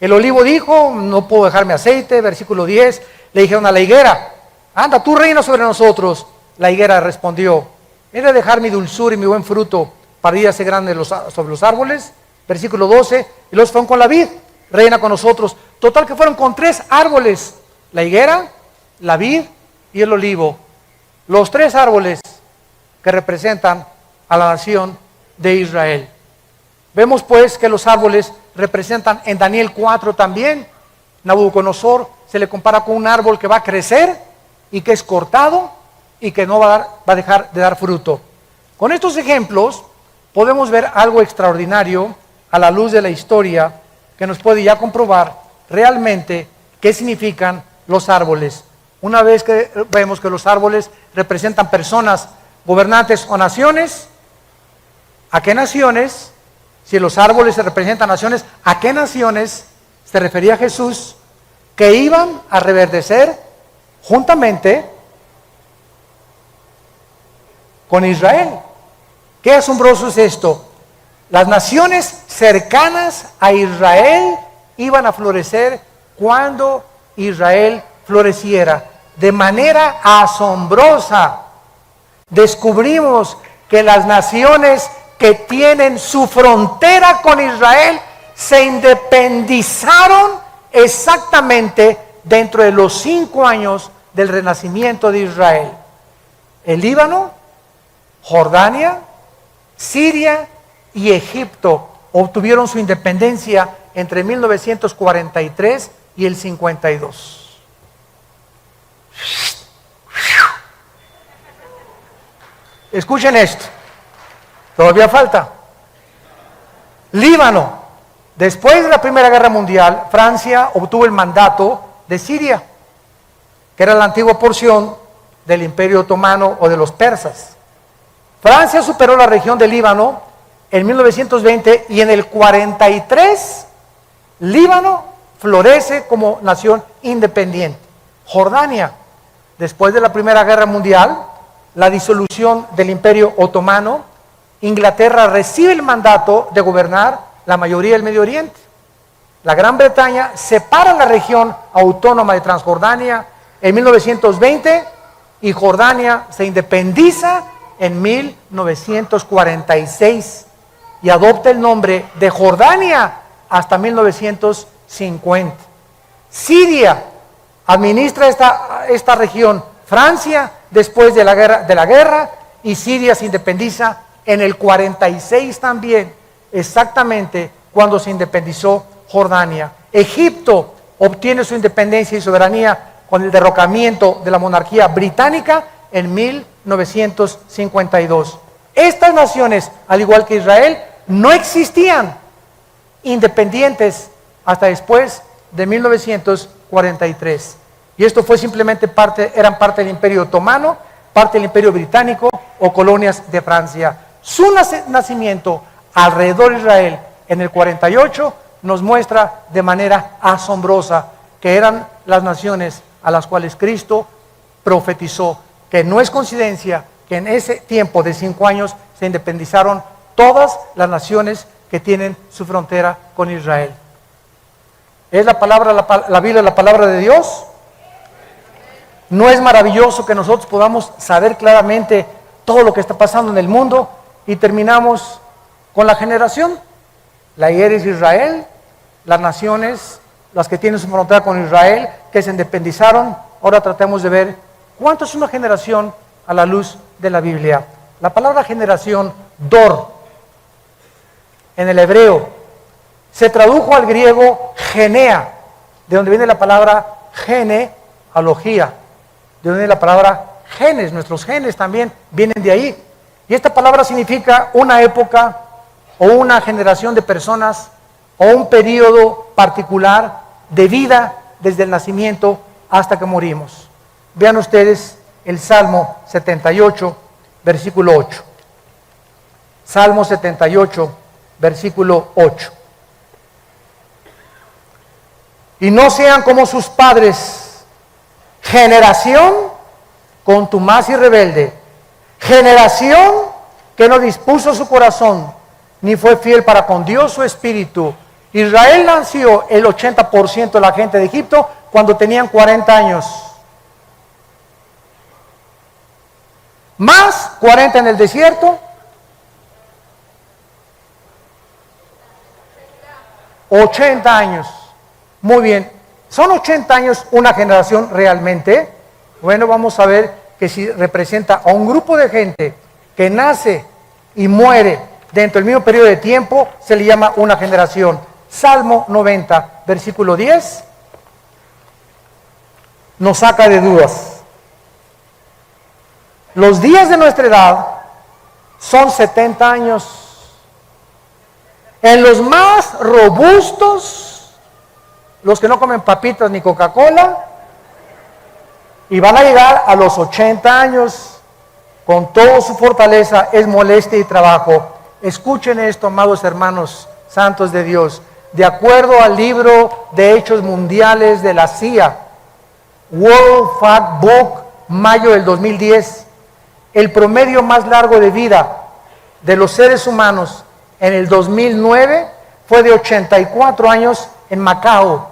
El olivo dijo, no puedo dejarme aceite, versículo 10, le dijeron a la higuera, anda, tú reina sobre nosotros. La higuera respondió, he de dejar mi dulzura y mi buen fruto para ir a ser grande sobre los árboles. Versículo 12, y los fueron con la vid, reina con nosotros. Total que fueron con 3 árboles, la higuera, la vid y el olivo. Los 3 árboles que representan a la nación de Israel. Vemos pues que los árboles representan en Daniel 4 también. Nabucodonosor se le compara con un árbol que va a crecer y que es cortado y que no va a dejar de dar fruto. Con estos ejemplos podemos ver algo extraordinario a la luz de la historia que nos puede ya comprobar realmente qué significan los árboles. Una vez que vemos que los árboles representan personas, gobernantes o naciones, ¿a qué naciones? Si los árboles se representan naciones, ¿a qué naciones se refería Jesús que iban a reverdecer juntamente con Israel? Qué asombroso es esto. Las naciones cercanas a Israel iban a florecer cuando Israel floreciera. De manera asombrosa descubrimos que las naciones que tienen su frontera con Israel se independizaron exactamente dentro de los 5 años del renacimiento de Israel. El Líbano, Jordania, Siria y Egipto obtuvieron su independencia entre 1943 y el 52. Escuchen esto, todavía falta. Líbano, después de la Primera Guerra Mundial, Francia obtuvo el mandato de Siria, que era la antigua porción del Imperio Otomano o de los persas. Francia superó la región del Líbano en 1920 y en el 43 Líbano florece como nación independiente. Jordania, después de la Primera Guerra Mundial, la disolución del Imperio Otomano, Inglaterra recibe el mandato de gobernar la mayoría del Medio Oriente. La Gran Bretaña separa la región autónoma de Transjordania en 1920 y Jordania se independiza en 1946 y adopta el nombre de Jordania hasta 1950. Siria administra esta región Francia después de la guerra y Siria se independiza en el 46 también, exactamente cuando se independizó Jordania. Egipto obtiene su independencia y soberanía con el derrocamiento de la monarquía británica en 1952. Estas naciones, al igual que Israel, no existían independientes hasta después de 1943. Y esto fue simplemente eran parte del Imperio Otomano, parte del Imperio Británico o colonias de Francia. Su nacimiento alrededor de Israel en el 48 nos muestra de manera asombrosa que eran las naciones a las cuales Cristo profetizó, que no es coincidencia que en ese tiempo de 5 años se independizaron todas las naciones que tienen su frontera con Israel. ¿Es la Biblia la palabra de Dios? ¿No es maravilloso que nosotros podamos saber claramente todo lo que está pasando en el mundo? Y terminamos con la generación. La higuera es Israel, las naciones, las que tienen su frontera con Israel, que se independizaron. Ahora tratemos de ver cuánto es una generación a la luz de la Biblia. La palabra generación, dor, en el hebreo. Se tradujo al griego genea, de donde viene la palabra genealogía, de donde viene la palabra genes. Nuestros genes también vienen de ahí. Y esta palabra significa una época o una generación de personas o un periodo particular de vida desde el nacimiento hasta que morimos. Vean ustedes el Salmo 78, versículo 8. Salmo 78, versículo 8. Y no sean como sus padres, generación contumaz y rebelde, generación que no dispuso su corazón, ni fue fiel para con Dios su espíritu. Israel nació el 80% de la gente de Egipto cuando tenían 40 años. Más 40 en el desierto. 80 años. Muy bien. ¿Son 80 años una generación realmente? Bueno, vamos a ver que si representa a un grupo de gente que nace y muere dentro del mismo periodo de tiempo, se le llama una generación. Salmo 90, versículo 10, nos saca de dudas. Los días de nuestra edad son 70 años. En los más robustos, los que no comen papitas ni Coca-Cola, y van a llegar a los 80 años con toda su fortaleza, es molestia y trabajo. Escuchen esto, amados hermanos santos de Dios. De acuerdo al libro de Hechos Mundiales de la CIA, World Factbook, mayo del 2010, el promedio más largo de vida de los seres humanos en el 2009 fue de 84 años en Macao.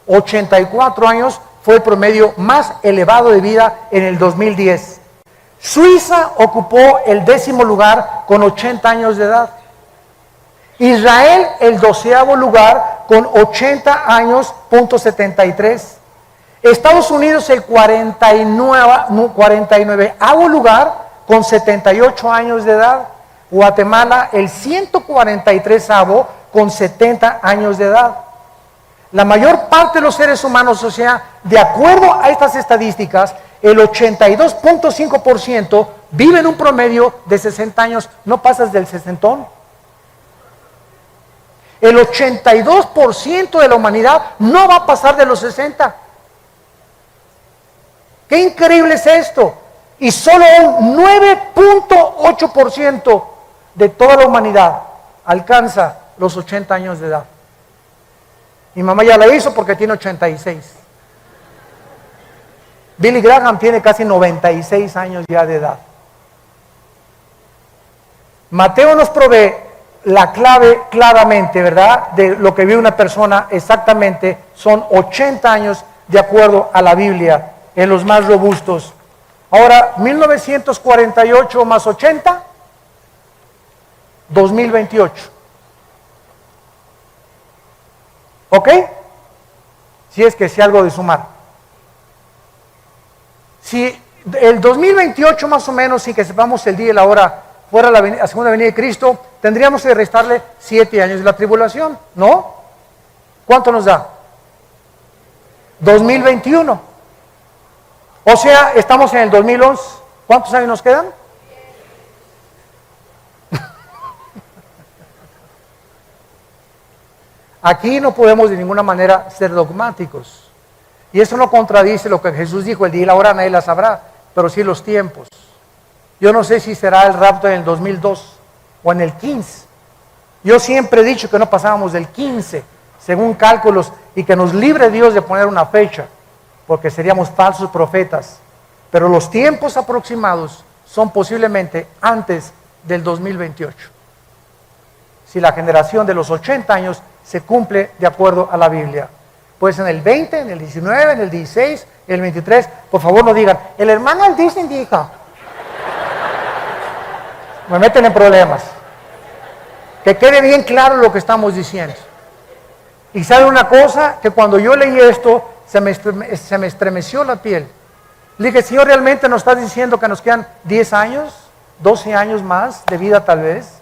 84 años fue el promedio más elevado de vida en el 2010. Suiza ocupó el 10º lugar con 80 años de edad. Israel el 12º lugar con 80 años, punto 73. Estados Unidos el 49º lugar con 78 años de edad. Guatemala el 143º con 70 años de edad. La mayor parte de los seres humanos, o sea, de acuerdo a estas estadísticas, el 82.5% vive en un promedio de 60 años. No pasas del sesentón. El 82% de la humanidad no va a pasar de los 60. ¡Qué increíble es esto! Y solo un 9.8% de toda la humanidad alcanza los 80 años de edad. Mi mamá ya la hizo porque tiene 86. Billy Graham tiene casi 96 años ya de edad. Mateo nos provee la clave claramente, ¿verdad? De lo que vive una persona exactamente, son 80 años de acuerdo a la Biblia, en los más robustos. Ahora, 1948 más 80, 2028. ¿Ok? Si es que sé algo de sumar. Si el 2028 más o menos, sin que sepamos el día y la hora, fuera la segunda venida de Cristo, tendríamos que restarle 7 años de la tribulación, ¿no? ¿Cuánto nos da? 2021. O sea, estamos en el 2011. ¿Cuántos años nos quedan? Aquí no podemos de ninguna manera ser dogmáticos. Y eso no contradice lo que Jesús dijo, el día y la hora nadie la sabrá, pero sí los tiempos. Yo no sé si será el rapto en el 2002 o en el 15. Yo siempre he dicho que no pasábamos del 15, según cálculos, y que nos libre Dios de poner una fecha, porque seríamos falsos profetas. Pero los tiempos aproximados son posiblemente antes del 2028. Si la generación de los 80 años se cumple de acuerdo a la Biblia. Pues en el 20, en el 19, en el 16, en el 23, por favor no digan, el hermano al Disney dijo. Me meten en problemas. Que quede bien claro lo que estamos diciendo. Y sabe una cosa, que cuando yo leí esto, se me estremeció la piel. Le dije, Señor, ¿realmente nos estás diciendo que nos quedan 10 años, 12 años más de vida tal vez?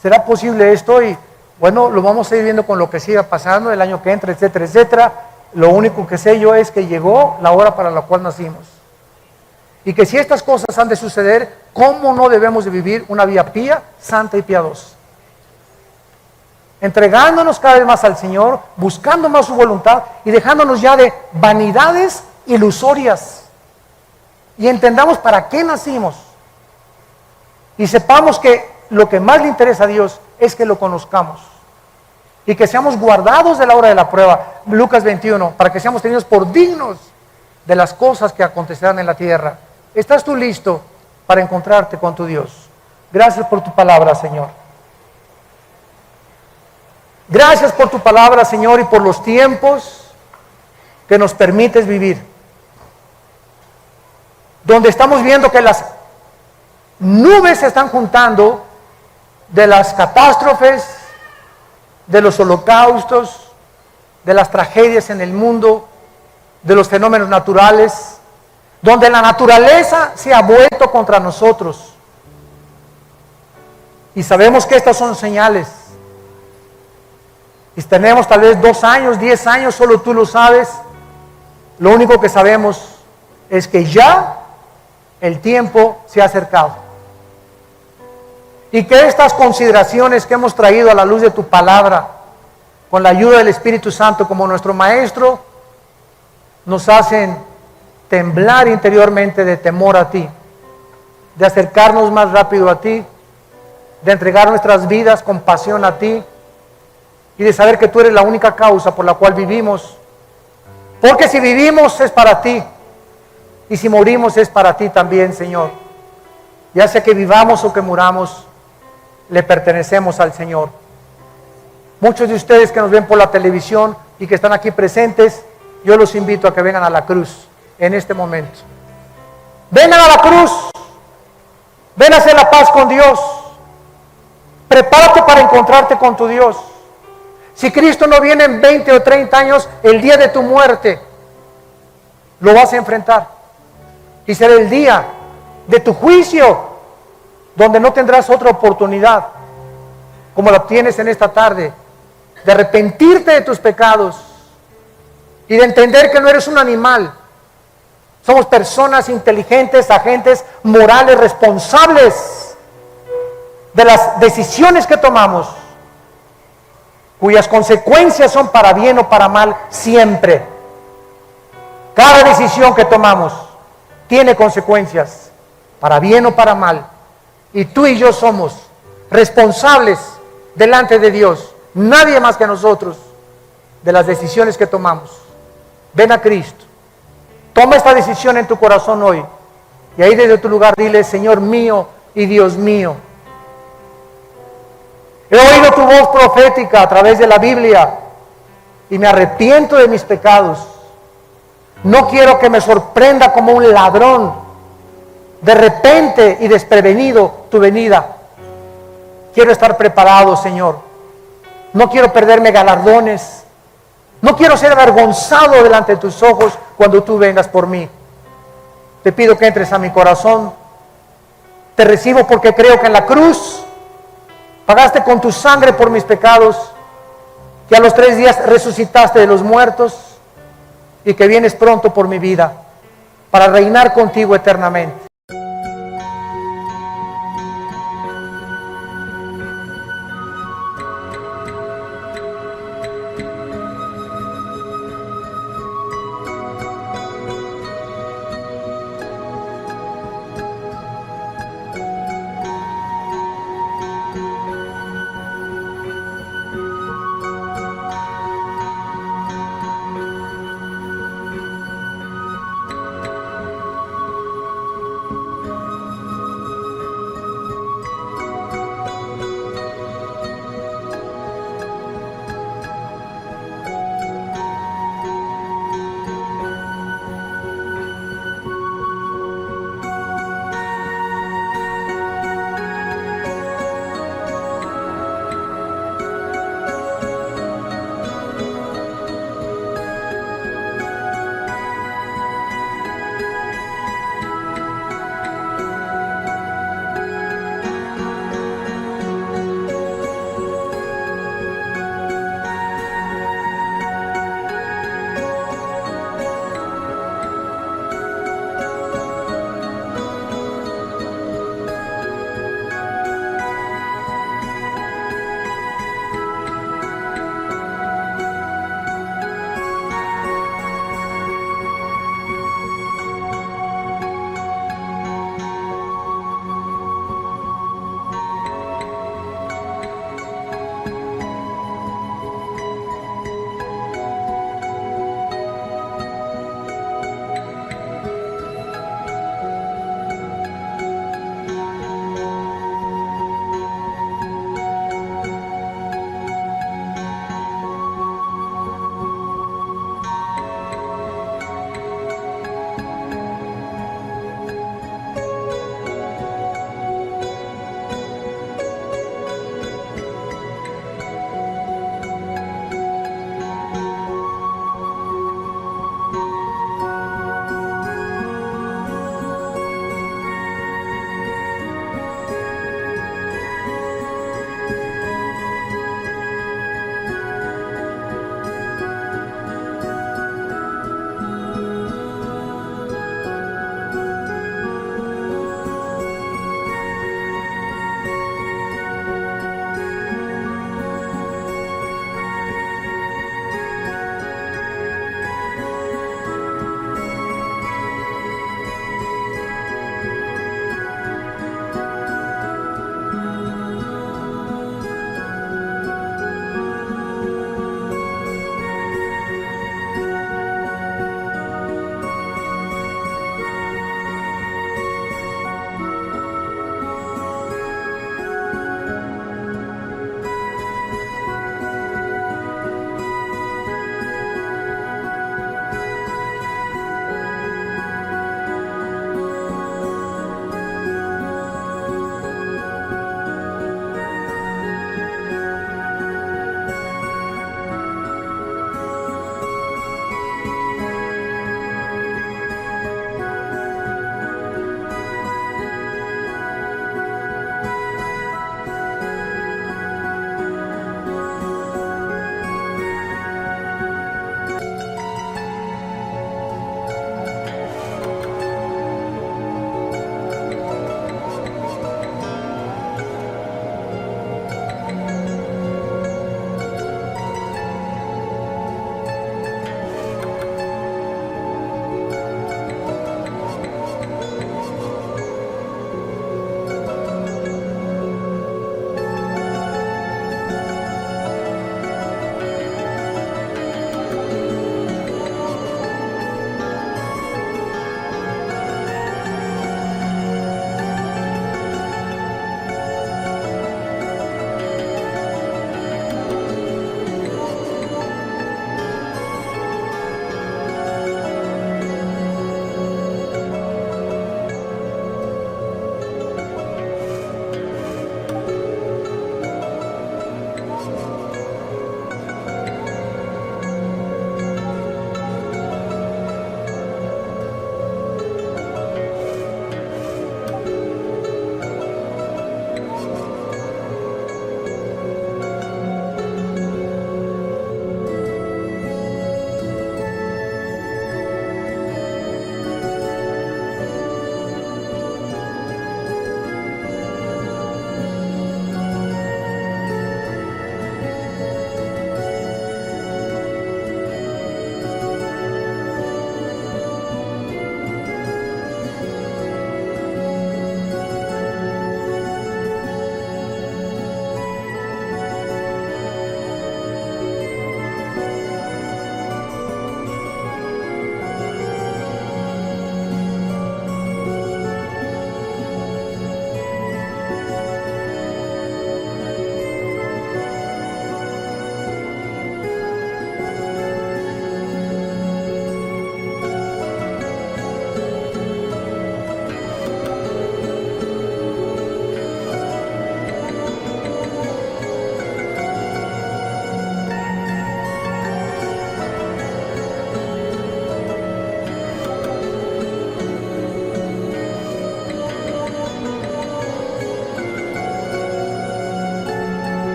¿Será posible esto? Y bueno, lo vamos a ir viendo con lo que siga pasando el año que entra, etcétera, etcétera. Lo único que sé yo es que llegó la hora para la cual nacimos. Y que si estas cosas han de suceder, ¿cómo no debemos de vivir una vida pía, santa y piadosa? Entregándonos cada vez más al Señor, buscando más su voluntad y dejándonos ya de vanidades ilusorias. Y entendamos para qué nacimos. Y sepamos que lo que más le interesa a Dios es que lo conozcamos. Y que seamos guardados de la hora de la prueba. Lucas 21, para que seamos tenidos por dignos de las cosas que acontecerán en la tierra. ¿Estás tú listo para encontrarte con tu Dios? Gracias por tu palabra, Señor. Gracias por tu palabra, Señor, y por los tiempos que nos permites vivir. Donde estamos viendo que las nubes se están juntando de las catástrofes, de los holocaustos, de las tragedias en el mundo, de los fenómenos naturales, donde la naturaleza se ha vuelto contra nosotros. Y sabemos que estas son señales. Y tenemos tal vez 2 años, 10 años, solo tú lo sabes. Lo único que sabemos es que ya el tiempo se ha acercado. Y que estas consideraciones que hemos traído a la luz de tu palabra, con la ayuda del Espíritu Santo como nuestro Maestro, nos hacen temblar interiormente de temor a ti, de acercarnos más rápido a ti, de entregar nuestras vidas con pasión a ti, y de saber que tú eres la única causa por la cual vivimos. Porque si vivimos es para ti, y si morimos es para ti también, Señor. Ya sea que vivamos o que muramos, le pertenecemos al Señor. Muchos de ustedes que nos ven por la televisión y que están aquí presentes, yo los invito a que vengan a la cruz en este momento. Vengan a la cruz, ven a hacer la paz con Dios, prepárate para encontrarte con tu Dios. Si Cristo no viene en 20 o 30 años, el día de tu muerte, lo vas a enfrentar. Y será el día de tu juicio, donde no tendrás otra oportunidad, como la tienes en esta tarde, de arrepentirte de tus pecados y de entender que no eres un animal. Somos personas inteligentes, agentes morales, responsables de las decisiones que tomamos, cuyas consecuencias son para bien o para mal siempre. Cada decisión que tomamos tiene consecuencias, para bien o para mal. Y tú y yo somos responsables delante de Dios, nadie más que nosotros, de las decisiones que tomamos. Ven a Cristo, toma esta decisión en tu corazón hoy, y ahí desde tu lugar dile: Señor mío y Dios mío, he oído tu voz profética a través de la Biblia y me arrepiento de mis pecados. No quiero que me sorprenda como un ladrón de repente y desprevenido tu venida. Quiero estar preparado, Señor. No quiero perderme galardones. No quiero ser avergonzado delante de tus ojos cuando tú vengas por mí. Te pido que entres a mi corazón. Te recibo porque creo que en la cruz pagaste con tu sangre por mis pecados, que a los 3 días resucitaste de los muertos y que vienes pronto por mi vida para reinar contigo eternamente.